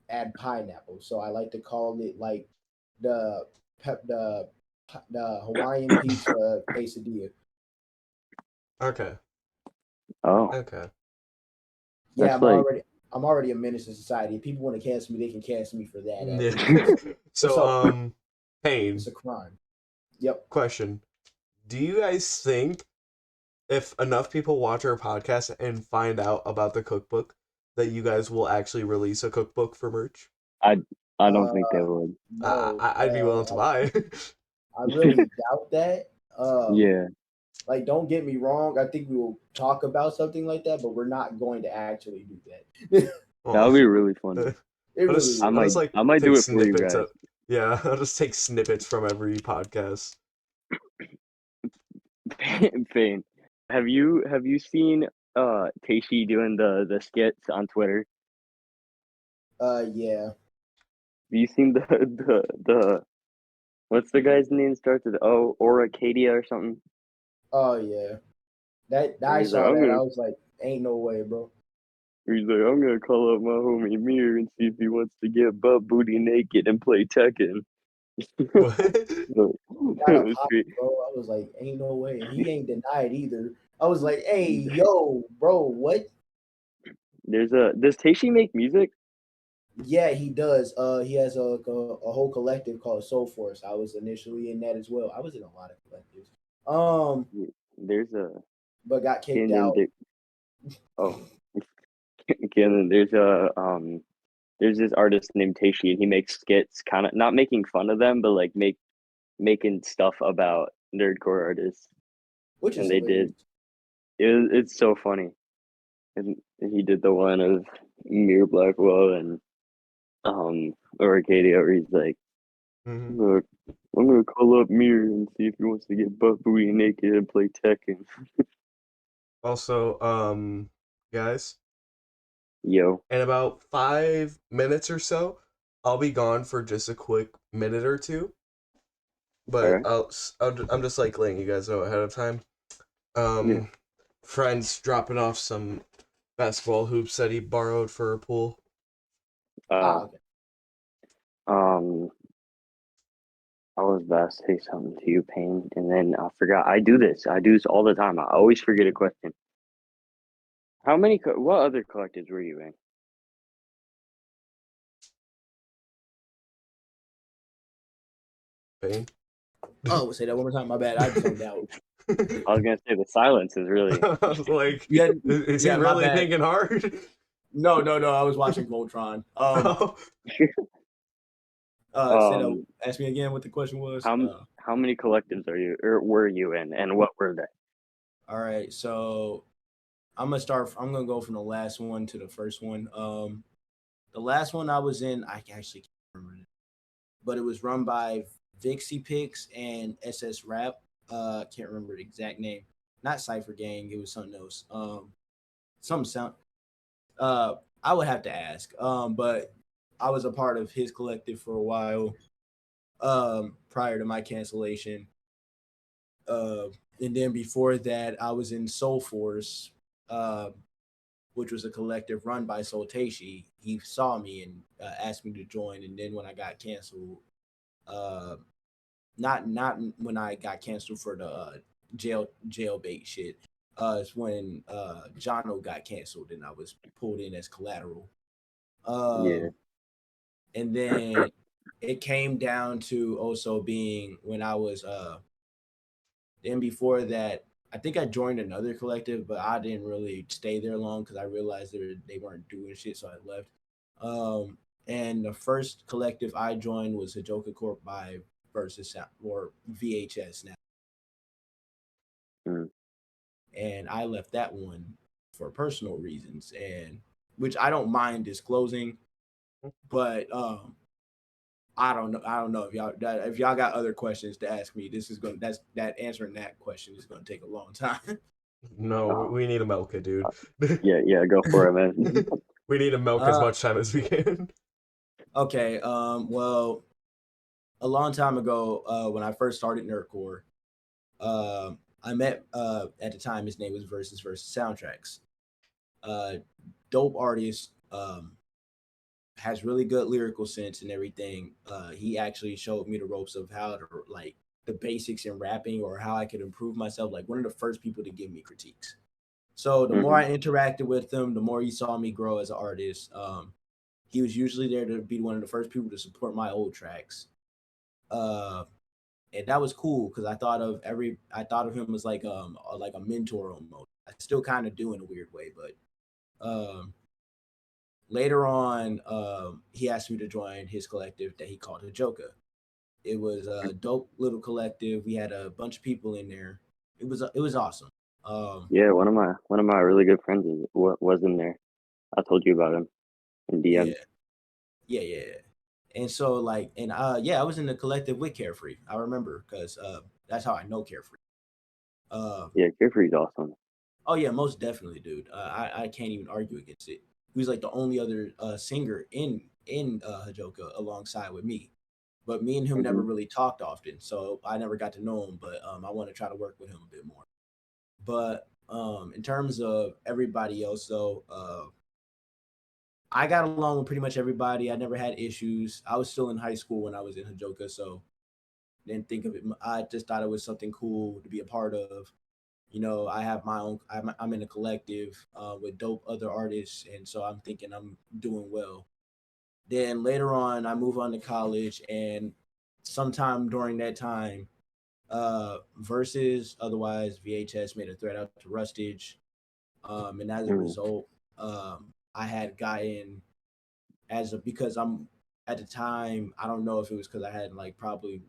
add pineapple. So I like to call it like the the Hawaiian pizza quesadilla. Okay. Oh, Okay. Yeah, that's like I'm already a menace to society. If people want to cancel me, they can cancel me for that. Yeah. It's So, a Payne, it's a crime. Yep. question. Do you guys think if enough people watch our podcast and find out about the cookbook, that you guys will actually release a cookbook for merch? I I don't think they Uh, would. no. I'd be willing to buy. I really doubt that. Yeah, Like, don't get me wrong. I think we will talk about something like that, but we're not going to actually do that. that Oh, would be really funny. I'll It really I I'll is. might just like I might take do it for you snippets guys. of, yeah, I'll just take snippets from every podcast. Fane, have you seen Taishi doing the skits on Twitter? Yeah. Have you seen the what's the guy's name starts with Oracadia or something? Oh yeah. That And I he's like, saw that. I was like, ain't no way, bro. I'm gonna call up my homie Mir and see if he wants to get butt booty naked and play Tekken. What? So, Got a pop, sweet. bro. I was like, ain't no way. And he ain't denied either. I was like, hey, yo, bro, what? Does Taishi make music? Yeah, he does. He has a whole collective called Soul Force. I was initially in that as well. I was in a lot of collectives. There's a But got kicked Kenan. out. Oh, Kenan. There's this artist named Taishi, and he makes skits, kind of not making fun of them, but like making stuff about nerdcore artists. Which is And they hilarious. did it's so funny. And he did the one of Mir Blackwell and Arcadia where he's like, Mhm. look, I'm gonna call up Mir and see if he wants to get butt booty naked and play Tekken. Also, guys, Yo. in about 5 minutes or so, I'll be gone for just a quick minute or two. But Alright. I'm just like letting you guys know ahead of time. Yeah. Um, friends dropping off some basketball hoops that he borrowed for a pool. Okay. Um I was about to say something to you, Payne, and then I forgot. I do this. I do this all the time. I always forget a question. What other collectives were you in? Bane. Oh, say that one more time. My bad. I zoned out. I was gonna say the silence is really. I was like, Yeah, is he yeah, my really bad. thinking hard? No. I was watching Voltron. Oh, Say that. um, Ask me again what the question was. how many collectives are you or were you in, and what were they? All right, so I'm gonna start. I'm gonna go from the last one to the first one. The last one I was in, I actually can't remember it, but it was run by Vixie Pix and SS Rap. Can't remember the exact name. Not Cipher Gang. It was something else. Some sound. I would have to ask. But I was a part of his collective for a while. Prior to my cancellation. And then before that, I was in Soul Force, which was a collective run by Soul Teishi. He saw me and asked me to join. And then when I got canceled, uh, not when I got canceled for the jailbait shit. It's when Jono got canceled and I was pulled in as collateral. Yeah. And then it came down to also being when I was then before that, I think I joined another collective, but I didn't really stay there long because I realized they weren't doing shit, so I left. And the first collective I joined was Hajoka Corp by Versus Sound or VHS now, Mm. and I left that one for personal reasons, and which I don't mind disclosing, but I don't know. I don't know if y'all got other questions to ask me. This is going that answering that question is going to take a long time. no, Oh, we need to milk it, dude. yeah. Go for it, man. We need to milk as uh, much time as we can. okay. Well, a long time ago, when I first started Nerdcore, I met at the time his name was versus Soundtracks. Uh, Dope artist. Has really good lyrical sense and everything. He actually showed me the ropes of how to like the basics in rapping or how I could improve myself, like one of the first people to give me critiques. So the more I interacted with him, the more he saw me grow as an artist. He was usually there to be one of the first people to support my old tracks. And that was cool because I thought of him as like a mentor almost. I still kind of do in a weird way, but later on, he asked me to join his collective that he called Hajoka. It was a dope little collective. We had a bunch of people in there. It was awesome. Yeah, one of my really good friends was in there. I told you about him in Yeah, DMs. yeah. And so like, and yeah, I was in the collective with Carefree. I remember because that's how I know Carefree. Uh, Yeah, Carefree's awesome. oh yeah, most definitely, dude. I can't even argue against it. He was like the only other singer in Hajoka alongside with me. But me and him never really talked often, so I never got to know him. But I want to try to work with him a bit more. But in terms of everybody else, though, I got along with pretty much everybody. I never had issues. I was still in high school when I was in Hajoka, so didn't think of it. I just thought it was something cool to be a part of. You know, I have my own. I'm in a collective with dope other artists, and so I'm thinking I'm doing well. Then later on, I move on to college, and sometime during that time, Versus, otherwise VHS, made a threat out to Rustage, and as a result, I had gotten because I'm at the time, I don't know if it was because I had like probably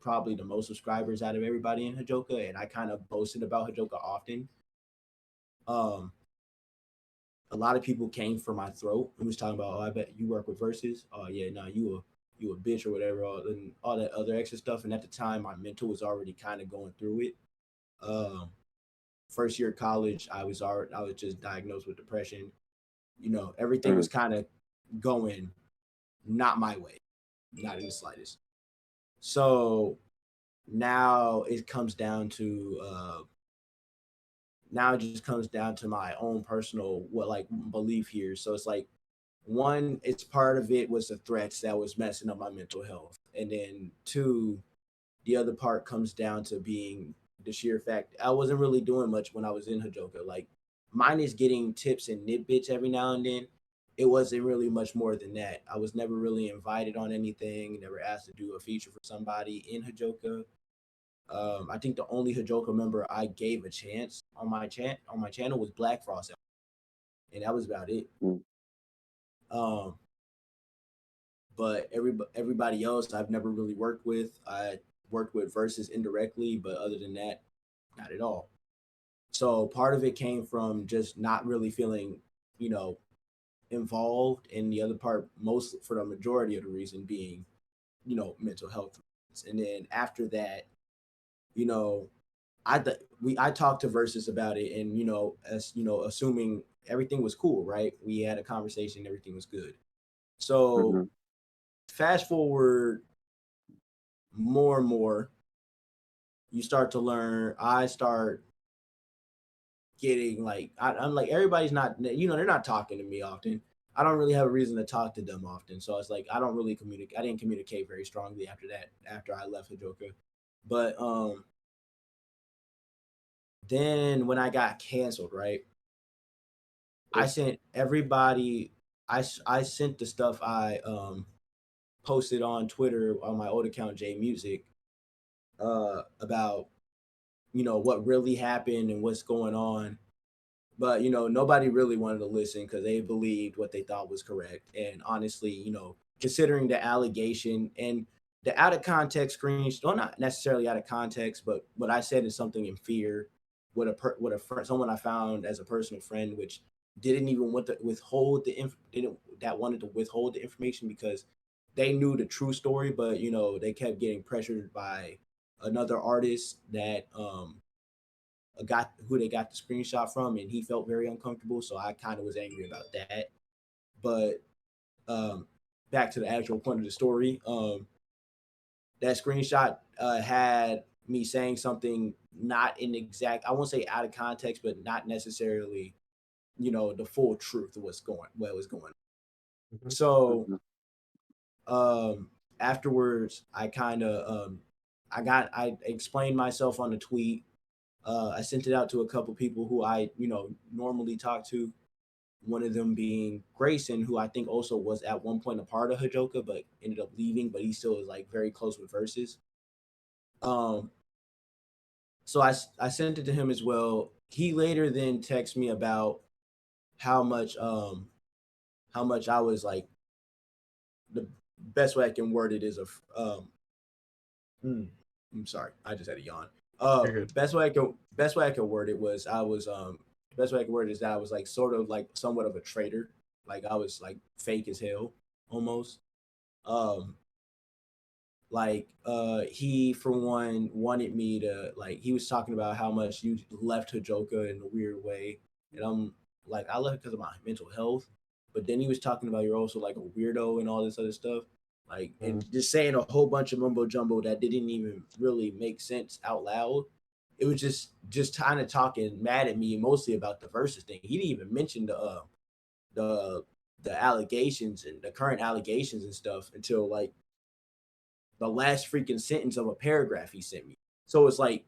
the most subscribers out of everybody in Hajoka, and I kind of boasted about Hajoka often. Um, a lot of people came for my throat and was talking about, oh, I bet you work with Versus. Oh yeah, no, you a bitch or whatever, and all that other extra stuff. And at the time, my mental was already kind of going through it. Um, First year of college, I was just diagnosed with depression. You know, everything was kind of going not my way, not in the slightest. So now it comes down to now it just comes down to my own personal belief here. So it's like one, it's part of it was the threats that was messing up my mental health, and then two, the other part comes down to being the sheer fact I wasn't really doing much when I was in Hajoka. Like mine is getting tips and nitbits every now and then. It wasn't really much more than that. I was never really invited on anything, never asked to do a feature for somebody in Hajoka. I think the only Hajoka member I gave a chance on my channel was Black Frost, and that was about it. Um, but everybody else I've never really worked with. I worked with Versus indirectly, but other than that, not at all. So part of it came from just not really feeling, you know, involved, and the other part, most for the majority of the reason being, you know, mental health. And then after that, you know, I talked to Versus about it, and as you know, assuming everything was cool, right? We had a conversation, everything was good. So fast forward more and more, you start to learn. I start getting like I'm like everybody's not, they're not talking to me often. I don't really have a reason to talk to them often, so it's like I don't really communicate. I didn't communicate very strongly after that. After I left Hajoka, but then when I got canceled, right? I sent everybody. I sent the stuff I posted on Twitter on my old account J Music about what really happened and what's going on. But nobody really wanted to listen because they believed what they thought was correct. And honestly, considering the allegation and the out of context screens, well, not necessarily out of context, but what I said is something in fear. Someone I found as a personal friend, which didn't even want to withhold that wanted to withhold the information because they knew the true story, but they kept getting pressured by another artist that got who they got the screenshot from, and he felt very uncomfortable. So I kind of was angry about that. But back to the actual point of the story, that screenshot had me saying something not in exact, I won't say out of context, but not necessarily, the full truth of what was going on. So afterwards, I kind of I explained myself on the tweet. I sent it out to a couple people who I normally talk to. One of them being Grayson, who I think also was at one point a part of Hajoka, but ended up leaving. But he still is like very close with Versus. Um, so I sent it to him as well. He later then texted me about how much I was like, the best way I can word it is I'm sorry, I just had a yawn. You're good. Best way I could word it was I was best way I could word it is that I was like sort of like somewhat of a traitor. Like I was like fake as hell almost. Um he for one wanted me to, like, he was talking about how much you left Hajoka in a weird way. And I'm like, I left because of my mental health. But then he was talking about you're also like a weirdo and all this other stuff. Like, and just saying a whole bunch of mumbo jumbo that didn't even really make sense out loud. It was just kind of talking mad at me mostly about the versus thing. He didn't even mention the the allegations and the current allegations and stuff until like the last freaking sentence of a paragraph he sent me. So it's like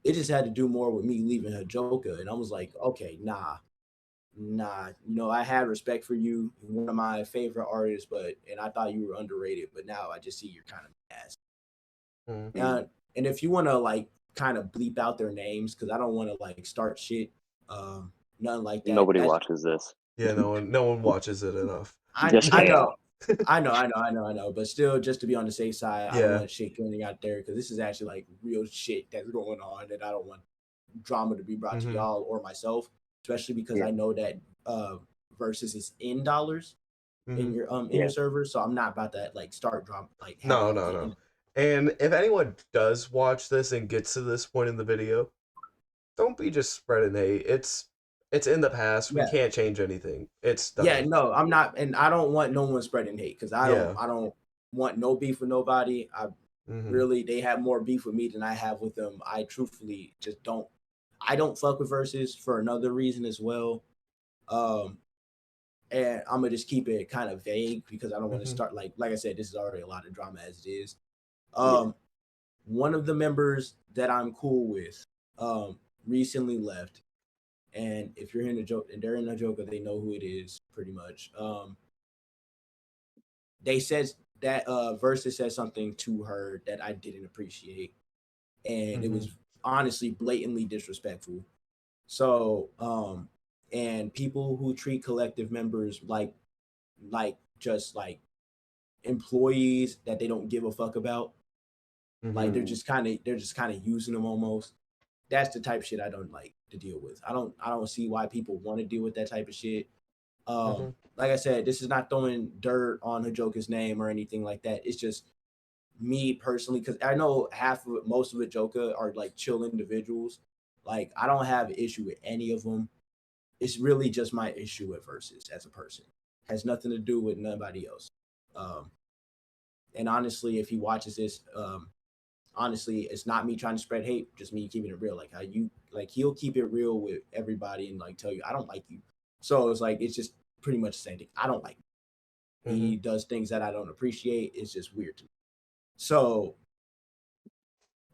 it just had to do more with me leaving Hajoka. And I was like, okay, nah. I had respect for you, one of my favorite artists, and I thought you were underrated, but now I just see you're kind of ass. And if you want to like kind of bleep out their names, because I don't want to like start shit, nothing like that. Nobody watches this. Yeah, no one watches it enough. I know. I know. But still, just to be on the safe side, I don't want shit going out there because this is actually like real shit that's going on, and I don't want drama to be brought to y'all or myself, especially because I know that Versus is in dollars in your server, so I'm not about to like start drama like no. And if anyone does watch this and gets to this point in the video, don't be just spreading hate. It's in the past. We can't change anything. It's done. Yeah, no, I'm not, and I don't want no one spreading hate because I don't want no beef with nobody. Really, they have more beef with me than I have with them. I truthfully just don't. I don't fuck with Versus for another reason as well. And I'm gonna just keep it kind of vague because I don't want to start like I said, this is already a lot of drama as it is. One of the members that I'm cool with recently left. And if you're in a joke and they're in a Joker, they know who it is pretty much. They said that Versus said something to her that I didn't appreciate. And it was honestly blatantly disrespectful. So, and people who treat collective members like just like employees that they don't give a fuck about. Like they're just kind of using them almost. That's the type of shit I don't like to deal with. I don't see why people want to deal with that type of shit. Like I said, this is not throwing dirt on Hajoka's name or anything like that. It's just me personally, because I know most of Hajoka are like chill individuals. Like I don't have an issue with any of them. It's really just my issue with Versus as a person. Has nothing to do with nobody else. And honestly, if he watches this, honestly, it's not me trying to spread hate, just me keeping it real. Like how you like he'll keep it real with everybody and like tell you I don't like you. So it's like it's just pretty much the same thing. I don't like him. He does things that I don't appreciate. It's just weird to me. So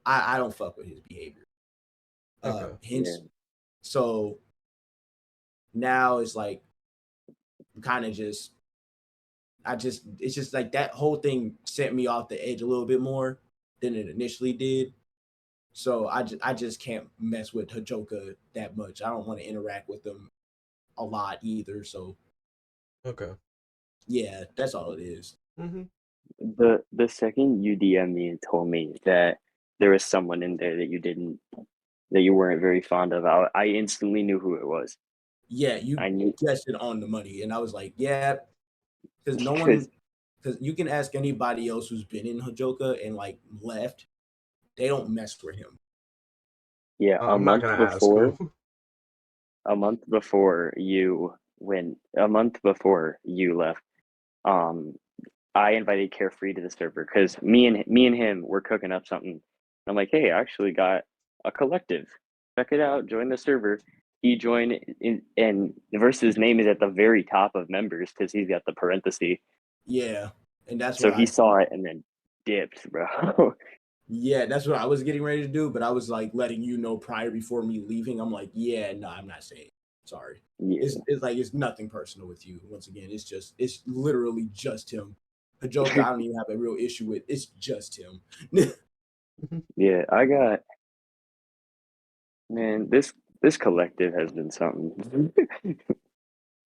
I don't fuck with his behavior. So now it's like kind of just it's just like that whole thing sent me off the edge a little bit more than it initially did. So I just can't mess with Hajoka that much. I don't want to interact with them a lot either. So yeah, that's all it is. The second you DM me and told me that there was someone in there that you weren't very fond of, I instantly knew who it was. Yeah, I guessed it on the money, and I was like, yeah, because you can ask anybody else who's been in Hajoka and like left, they don't mess with him. Yeah, a month before you left, I invited Carefree to the server because me and him were cooking up something. I'm like, hey, I actually got a collective. Check it out. Join the server. He joined and Versus name is at the very top of members because he's got the parenthesis. Yeah, and that's so he saw it and then dipped, bro. Yeah, that's what I was getting ready to do, but I was like letting you know prior before me leaving. I'm like, yeah, no, I'm not saying. Sorry. Yeah. It's like it's nothing personal with you. Once again, it's literally just him. A joke I don't even have a real issue with. It's just him. Yeah, I got man, this collective has been something.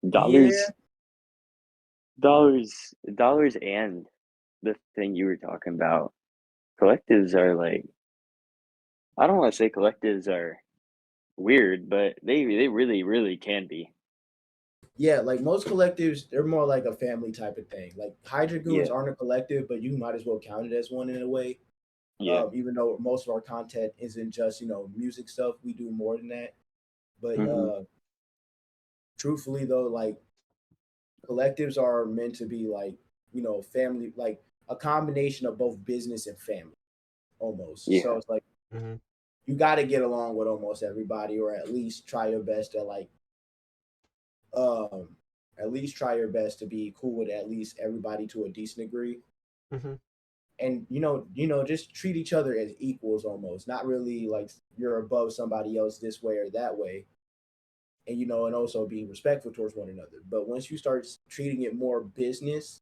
Yeah, Dollars dollars and the thing you were talking about. Collectives are like I don't want to say collectives are weird, but they really, really can be. yeah, like most collectives, they're more like a family type of thing. Like Hydra Goons Yeah, aren't a collective, but you might as well count it as one in a way. yeah. Even though most of our content isn't just music stuff, we do more than that. But Hmm. truthfully though, like collectives are meant to be like family, like a combination of both business and family almost. So Yeah, it's like Hmm. you got to get along with almost everybody, or um at least try your best to be cool with at least everybody to a decent degree. Hmm. And just treat each other as equals almost, not really like you're above somebody else this way or that way. And and also being respectful towards one another. But once you start treating it more business,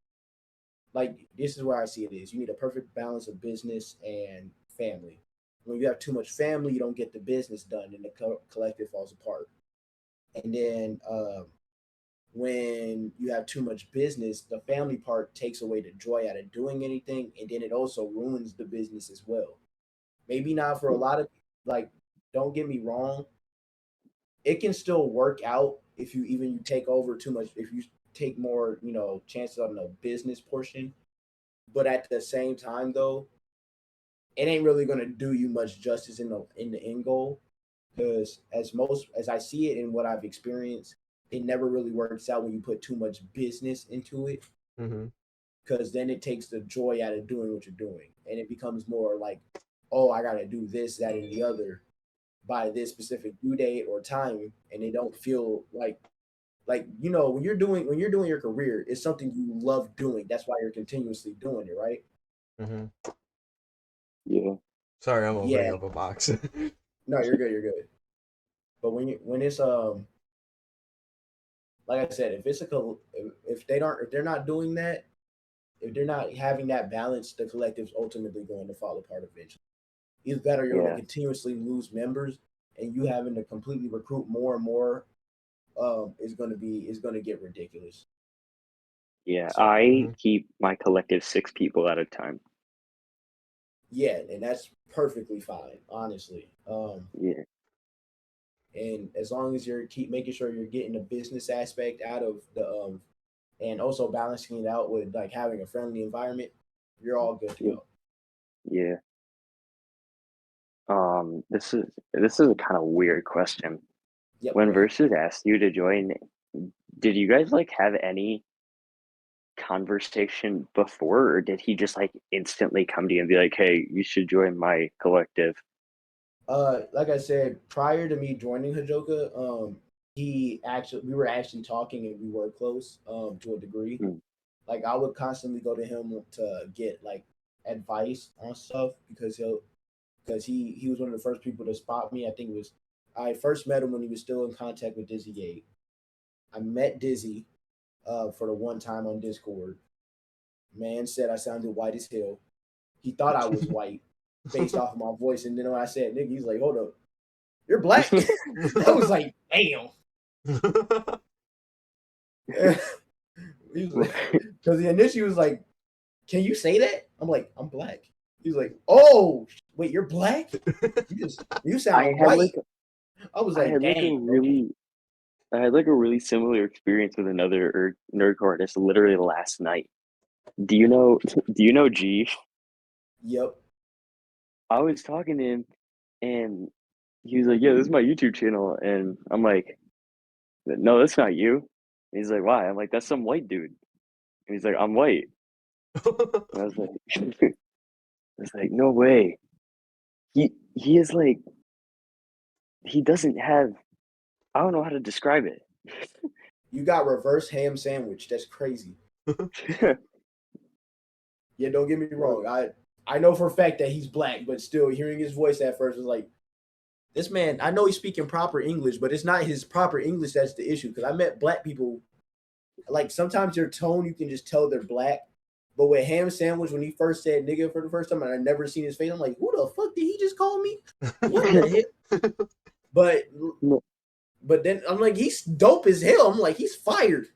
like this is where I see it is. You need a perfect balance of business and family. When you have too much family, you don't get the business done, and the collective falls apart. And then when you have too much business, the family part takes away the joy out of doing anything, and then it also ruins the business as well. Maybe not for a lot of like. Don't get me wrong, it can still work out if you take over too much. If you take more, chances on the business portion. But at the same time, though, it ain't really gonna do you much justice in the end goal, because as I see it and what I've experienced, it never really works out when you put too much business into it, Hmm. because then it takes the joy out of doing what you're doing, and it becomes more like, oh, I gotta do this, that, and the other by this specific due date or time, and they don't feel like when you're doing your career, it's something you love doing. That's why you're continuously doing it, right? Hmm. yeah, Sorry, I'm opening Yeah. up a box. No, you're good. You're good. But when it's like I said, if they're not doing that, if they're not having that balance, the collective's ultimately going to fall apart eventually. Either that, or you're going to yeah, continuously lose members, and you having to completely recruit more and more is going to get ridiculous. yeah. So I Hmm. keep my collective 6 people at a time. yeah, and that's perfectly fine, honestly. Yeah, And as long as you're keep making sure you're getting the business aspect out of the and also balancing it out with like having a friendly environment, you're all good to yeah, go. yeah. This is a kind of weird question. Yep, When go ahead. Versus asked you to join, did you guys like have any conversation before, or did he just like instantly come to you and be like, "Hey, you should join my collective"? Like I said, prior to me joining Hajoka, we were actually talking and we were close, to a degree. Mm, Like I would constantly go to him to get like advice on stuff, because he was one of the first people to spot me. I think it was I first met him when he was still in contact with Dizzy Gate. I met Dizzy for the one time on Discord. Man said I sounded white as hell. He thought I was white based off of my voice, and then when I said nigga, he's like, "Hold up, you're black." I was like, "Damn." He was like, because he initially was like, "Can you say that?" I'm like, "I'm black." He was like, "Oh, wait, you're black? You I sound had like white." I was I like, had like a "Dang, okay." really I had like a really similar experience with another nerdcore artist literally last night. Do you know do you know G? Yep. I was talking to him and he was like, "Yeah, this is my YouTube channel." And I'm like, "No, that's not you." And he's like, "Why?" I'm like, "That's some white dude." And he's like, "I'm white." And I was like, I was like, "No way." He is like he doesn't have I don't know how to describe it. You got reverse ham sandwich. That's crazy. Yeah, don't get me wrong. I know for a fact that he's black, but still hearing his voice at first was like, this man, I know he's speaking proper English, but it's not his proper English that's the issue. Because I met black people, like sometimes their tone, you can just tell they're black. But with Ham Sandwich, when he first said nigga for the first time, and I never seen his face, I'm like, who the fuck did he just call me? What the hell? But then I'm like, he's dope as hell. I'm like, he's fired.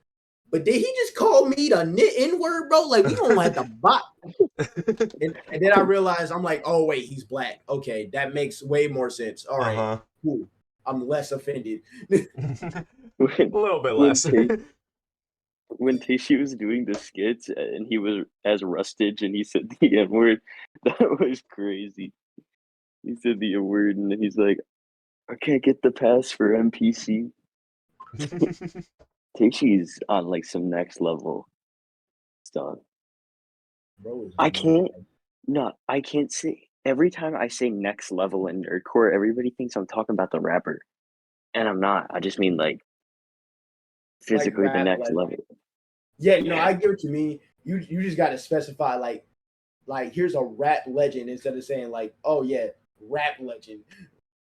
But did he just call me the N-word, bro? Like, we don't have to bot. And then I realized, I'm like, oh, wait, he's black. Okay, that makes way more sense. All right, cool. I'm less offended. A little bit less. When Teishi was doing the skits and he was as Rustage and he said the N-word, that was crazy. He said the N-word and he's like, I can't get the pass for NPC. Teishi's on like some next level stuff. I can't say. Every time I say next level in nerdcore, everybody thinks I'm talking about the rapper. And I'm not. I just mean like physically the next level. Yeah, no, I get what you mean. You just gotta specify like here's a rap legend instead of saying like, oh yeah, rap legend.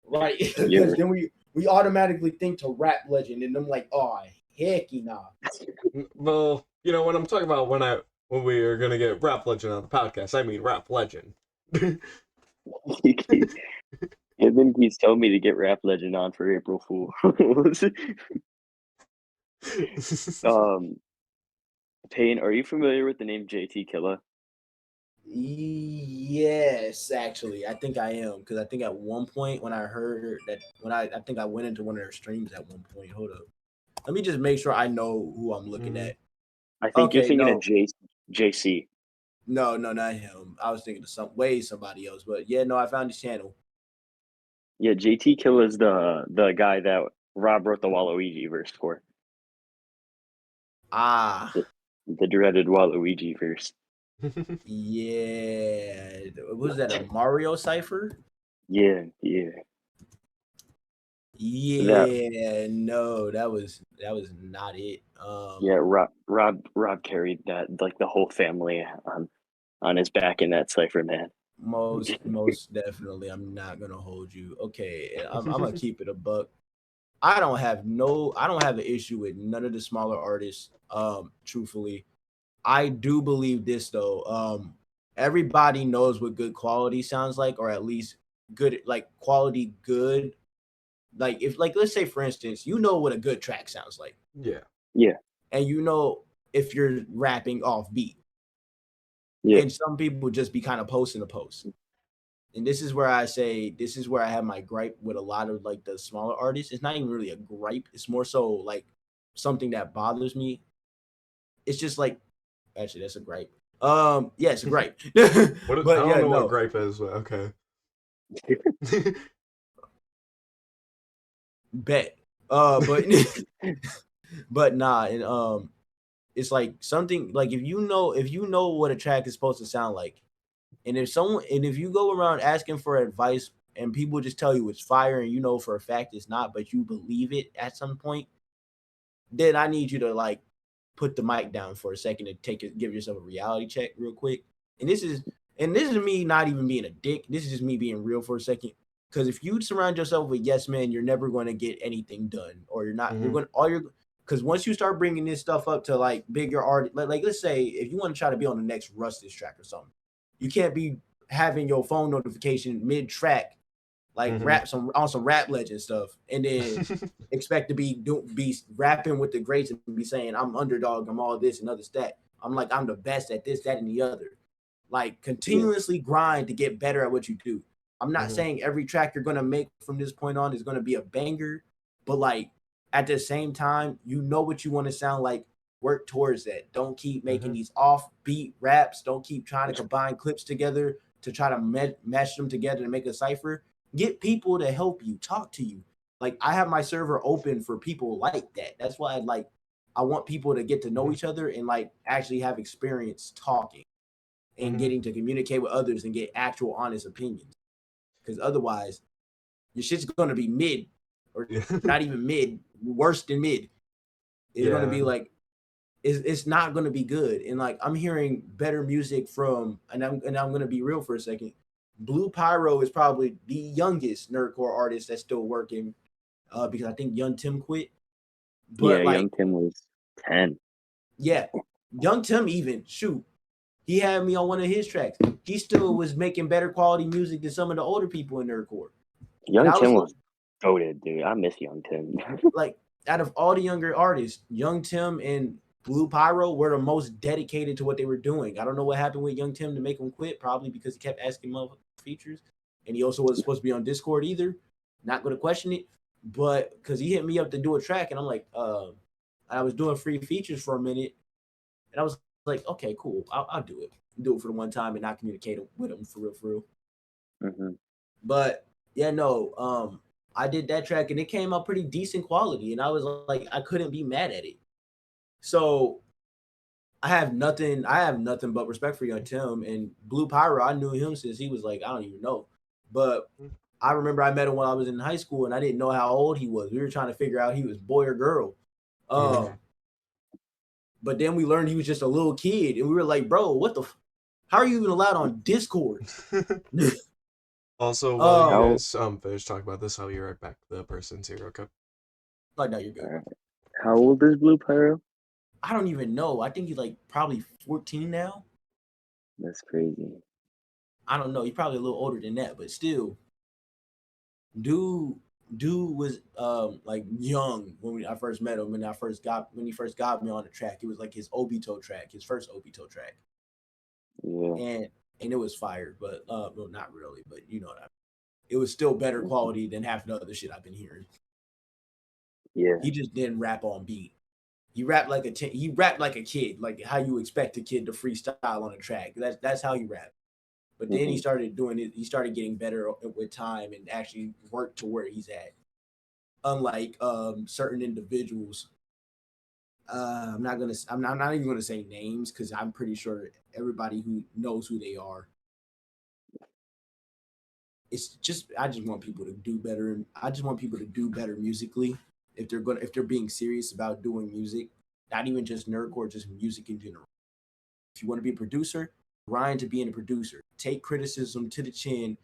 Right. Because then we automatically think to rap legend and I'm like, oh hecky nah. Well, you know, when I'm talking about when we are gonna get rap legend on the podcast, I mean rap legend. And then he's telling me to get rap legend on for April Fool. Payne, are you familiar with the name JT Killa? Yes, actually, I think I am because I think at one point when I heard that I think I went into one of their streams at one point. Hold up, let me just make sure I know who I'm looking at. I think you're thinking of JC. No, not him. I was thinking of somebody else. But yeah, no, I found his channel. Yeah, JT Killa is the guy that Rob wrote the Waluigi verse for. The dreaded Waluigi verse. Yeah, was that a Mario cipher? Yeah. No, that was not it. Yeah, Rob carried that, like the whole family on his back in that cipher, man. Most definitely. I'm not gonna hold you. Okay, I'm gonna keep it a buck. I don't have an issue with none of the smaller artists. Truthfully, I do believe this though. Everybody knows what good quality sounds like, or at least good quality good. Like if let's say for instance, you know what a good track sounds like. Yeah. And you know if you're rapping off beat. Yeah. And some people just be kind of posting a post. And this is where I have my gripe with a lot of like the smaller artists. It's not even really a gripe. It's more so like something that bothers me. It's just like, actually, that's a gripe. Yeah, it's a gripe. I don't know what gripe is, but okay. Bet. But nah, and it's like something like if you know what a track is supposed to sound like, and if you go around asking for advice and people just tell you it's fire and you know for a fact it's not, but you believe it at some point, then I need you to like put the mic down for a second and give yourself a reality check real quick. And this is me not even being a dick. This is just me being real for a second. Because if you surround yourself with yes men, you're never going to get anything done, or you're not. You're going because once you start bringing this stuff up to like bigger art, like let's say if you want to try to be on the next Rustage track or something, you can't be having your phone notification mid track, like on some rap legend stuff, and then expect to be rapping with the greats and be saying I'm underdog, I'm all this and other stat. I'm like I'm the best at this, that, and the other. Like continuously grind to get better at what you do. I'm not saying every track you're gonna make from this point on is gonna be a banger, but like at the same time, you know what you want to sound like. Work towards that. Don't keep making these offbeat raps. Don't keep trying to combine clips together to try to mesh them together to make a cipher. Get people to help you, talk to you. Like I have my server open for people like that. That's why I want people to get to know each other and like actually have experience talking and getting to communicate with others and get actual honest opinions. Because otherwise, your shit's gonna be mid, or not even mid, worse than mid. It's gonna be like it's not gonna be good. And like I'm hearing better music from, and I'm gonna be real for a second. Blue Pyro is probably the youngest nerdcore artist that's still working, because I think Young Tim quit. Yeah, But like, Young Tim was 10. yeah, Young Tim even shoot, he had me on one of his tracks. He still was making better quality music than some of the older people in nerdcore. And Young I was Tim was goated, dude. I miss Young Tim. like, out of all the younger artists, Young Tim and Blue Pyro were the most dedicated to what they were doing. I don't know what happened with Young Tim to make him quit, probably because he kept asking him features. And he also wasn't supposed to be on Discord either. Not going to question it. But because he hit me up to do a track, and I'm like, I was doing free features for a minute. And I was like, okay, cool. I'll do it. Do it for the one time and not communicate with him for real, for real. Mm-hmm. But yeah, no, I did that track and it came out pretty decent quality, and I was like, I couldn't be mad at it. So I have nothing but respect for Young Tim. And Blue Pyro, I knew him since he was like, I don't even know. But I remember I met him when I was in high school and I didn't know how old he was. We were trying to figure out he was boy or girl. But then we learned he was just a little kid, and we were like, bro, what the how are you even allowed on Discord? Also, while you How guys finish talking about this, I'll be right back. The person's here, okay? Like, no, you're good. how old is Blue Pyro? I don't even know. I think he's like probably 14 now. That's crazy. I don't know. He's probably a little older than that, but still, dude was like young when I first met him. When he first got me on the track, it was like his Obito track, his first Obito track, Yeah. and it was fire. But well, not really, but you know what I mean. It was still better quality than half the other shit I've been hearing. Yeah. He just didn't rap on beat. He rapped like a kid, like how you expect a kid to freestyle on a track. That's how he rapped. But then he started doing it. He started getting better with time and actually worked to where he's at. Unlike certain individuals, I'm not even gonna say names because I'm pretty sure everybody who knows who they are. It's just I just want people to do better, and I just want people to do better musically if they're being serious about doing music, not even just nerdcore, just music in general. If you want to be a producer, grind to being a producer. Take criticism to the chin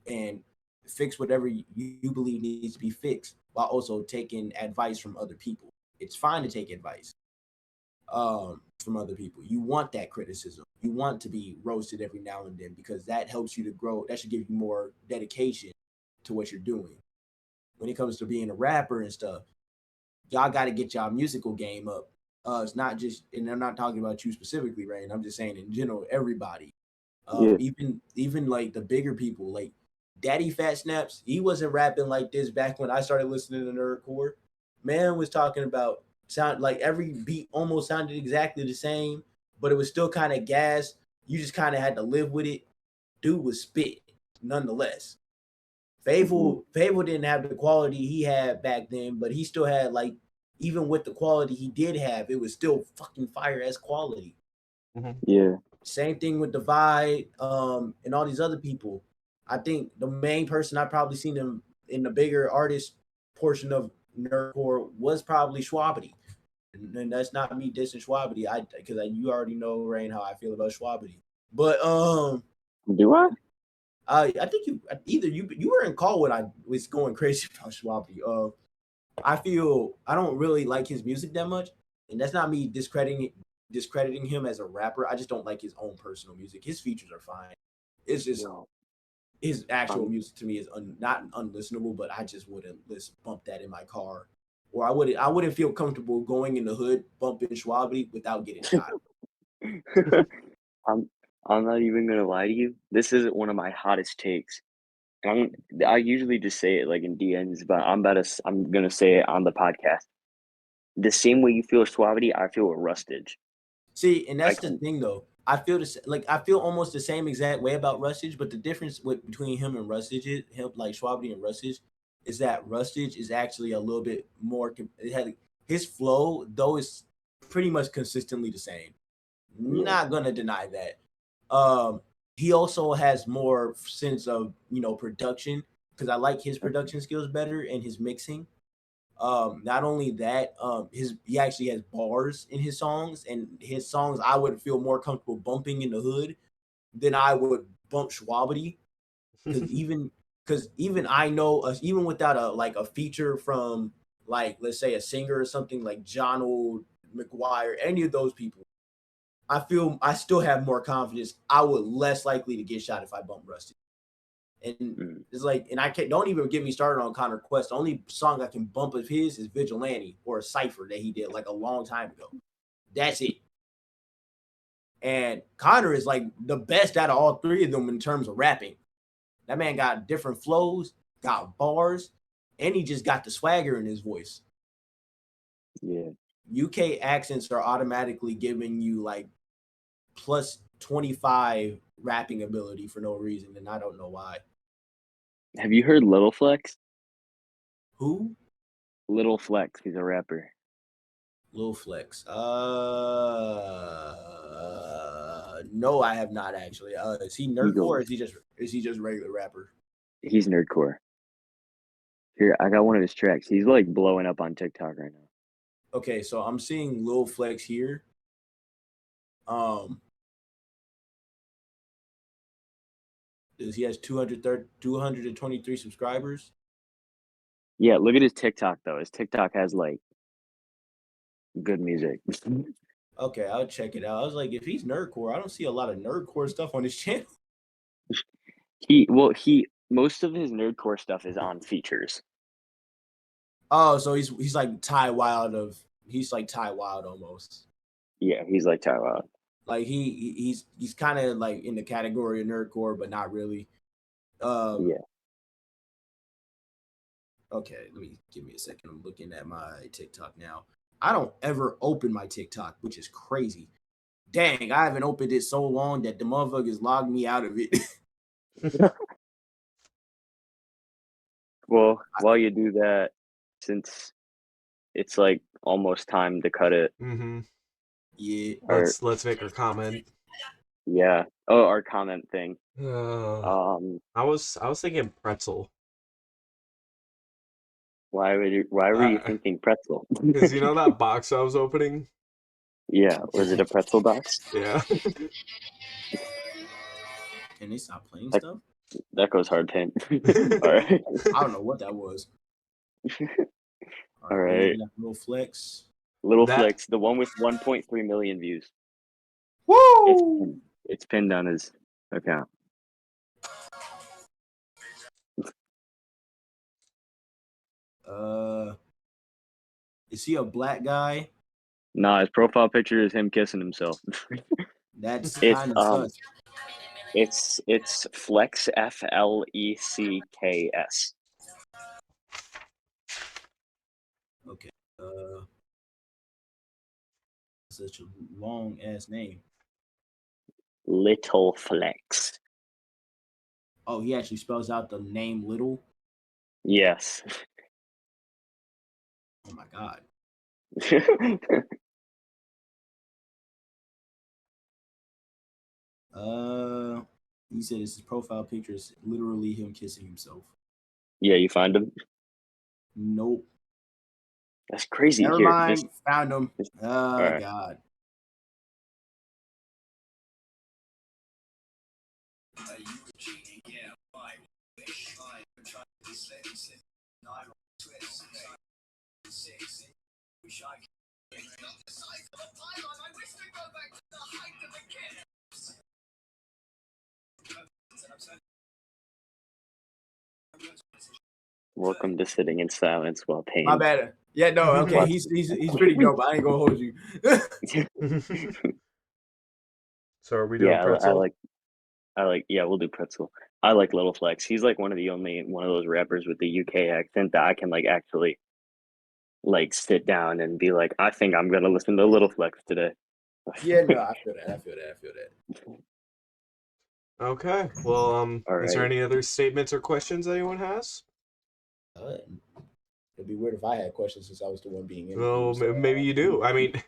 and fix whatever you believe needs to be fixed, while also taking advice from other people. It's fine to take advice from other people. You want that criticism. You want to be roasted every now and then because that helps you to grow. That should give you more dedication to what you're doing. When it comes to being a rapper and stuff, y'all got to get y'all musical game up. It's not just, and I'm not talking about you specifically, right? I'm just saying in general, everybody. Yeah. Even like the bigger people, like Daddy Fat Snaps, he wasn't rapping like this back when I started listening to nerdcore. Man was talking about sound like every beat almost sounded exactly the same, but it was still kind of gas. You just kind of had to live with it. Dude was spit nonetheless. Fable didn't have the quality he had back then, but he still had like, even with the quality he did have, it was still fucking fire as quality. Yeah. Same thing with Divide, and all these other people. I think the main person I probably seen them in the bigger artist portion of nerdcore was probably Schwabity. And that's not me dissing Schwabity. Because you already know, Rain, how I feel about Schwabity. But do I? I think you were in call when I was going crazy about Schwabity. I don't really like his music that much, and that's not me discrediting him as a rapper. I just don't like his own personal music. His features are fine. It's just his actual music to me is not unlistenable, but I just wouldn't bump that in my car, or I wouldn't feel comfortable going in the hood bumping Schwabity without getting shot. I'm not even gonna lie to you. This isn't one of my hottest takes. I usually just say it like in DMs, but I'm gonna say it on the podcast. The same way you feel Suavity, I feel with Rustage. See, and that's the thing though. I feel almost the same exact way about Rustage, but the difference between him and Rustage like Schwabity and Rustage, is that Rustage is actually a little bit more. His flow though is pretty much consistently the same. Yeah. Not gonna deny that. He also has more sense of production, because I like his production skills better and his mixing. Not only that, he actually has bars in his songs, and his songs I would feel more comfortable bumping in the hood than I would bump Schwabity, because even I know, even without a feature from, like, let's say a singer or something like John Old McGuire, any of those people, I feel I still have more confidence. I would less likely to get shot if I bump Rusty. And it's like, and I can't, don't even get me started on Connor Quest. The only song I can bump of his is Vigilante or a Cypher that he did like a long time ago. That's it. And Connor is like the best out of all three of them in terms of rapping. That man got different flows, got bars, and he just got the swagger in his voice. Yeah. UK accents are automatically giving you like plus 25 rapping ability for no reason, and I don't know why. Have you heard Little Flex? Who? Little Flex, he's a rapper. Lil Flex. No, I have not actually. Is he nerdcore or is he just regular rapper? He's nerdcore. Here, I got one of his tracks. He's like blowing up on TikTok right now. Okay, so I'm seeing Lil Flex here. He has 223 subscribers. Yeah, look at his TikTok though. His TikTok has like good music. Okay, I'll check it out. I was like, if he's nerdcore, I don't see a lot of nerdcore stuff on his channel. Most of his nerdcore stuff is on features. Oh, so he's like Ty Wild he's like Ty Wild almost. Yeah, he's like Ty Wild. Like he's kind of like in the category of nerdcore, but not really. Yeah. Okay, give me a second. I'm looking at my TikTok now. I don't ever open my TikTok, which is crazy. Dang, I haven't opened it so long that the motherfuckers logged me out of it. Well, while you do that, since it's like almost time to cut it. Mm-hmm. Yeah. Let's make our comment. Yeah. Oh, our comment thing. I was thinking pretzel. Why were you thinking pretzel? Because you know that box I was opening? Yeah. Was it a pretzel box? Yeah. Can they stop playing stuff? That goes hard pin. All right. I don't know what that was. All right. Little Flex. Little Flex, the one with 1.3 million views. Woo! It's pinned on his account. Is he a black guy? Nah, his profile picture is him kissing himself. That's kind of sus. It's Flex, FLECKS. Okay. Such a long ass name. Little Flex. Oh, he actually spells out the name Little? Yes. Oh my god. He said his profile picture is literally him kissing himself. Yeah, you find him? Nope. That's crazy. Never mind. Found him. Oh right. God. Welcome to sitting in silence while PAYNE. My bad. Yeah, no, okay. He's pretty dope. I ain't gonna hold you. So are we doing pretzel? I like yeah, we'll do pretzel. I like Little Flex. He's like one of those rappers with the UK accent that I can like actually like sit down and be like, I think I'm gonna listen to Little Flex today. Yeah, no, I feel that. Okay. Well, is there right. any other statements or questions anyone has? It'd be weird if I had questions since I was the one being interviewed. Well, maybe you do. I mean,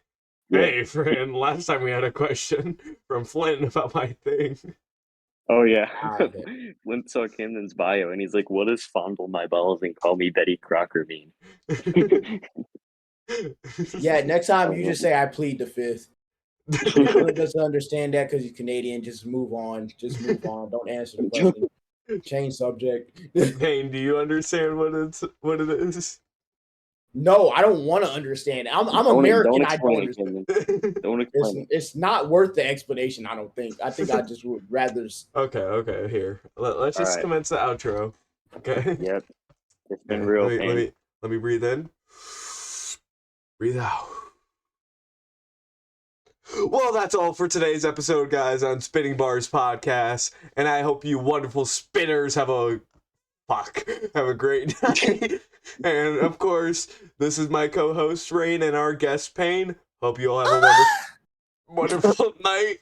yeah. Hey, friend, last time we had a question from Flint about my thing. Oh yeah. Okay. Limp saw Camden's bio and he's like, "What does fondle my balls and call me Betty Crocker mean?" Yeah, next time you Oh, just say I plead the fifth. Tyler doesn't understand that because he's Canadian. Just move on. Just move on. Don't answer the question. Change subject. Payne, do you understand what it is? No, I don't want to understand. I'm don't American. I don't explain it, understand. Camden. Don't explain it. It's not worth the explanation. I don't think. I think I just would rather. Okay, here. Let's All just right. commence the outro. Okay. Yep. It's been Okay. real Let pain. me breathe in. Breathe out. Well, that's all for today's episode, guys, on Spinning Bars Podcast. And I hope you wonderful spinners have a great night. And of course, this is my co-host Rain and our guest Payne. Hope you all have a wonderful night.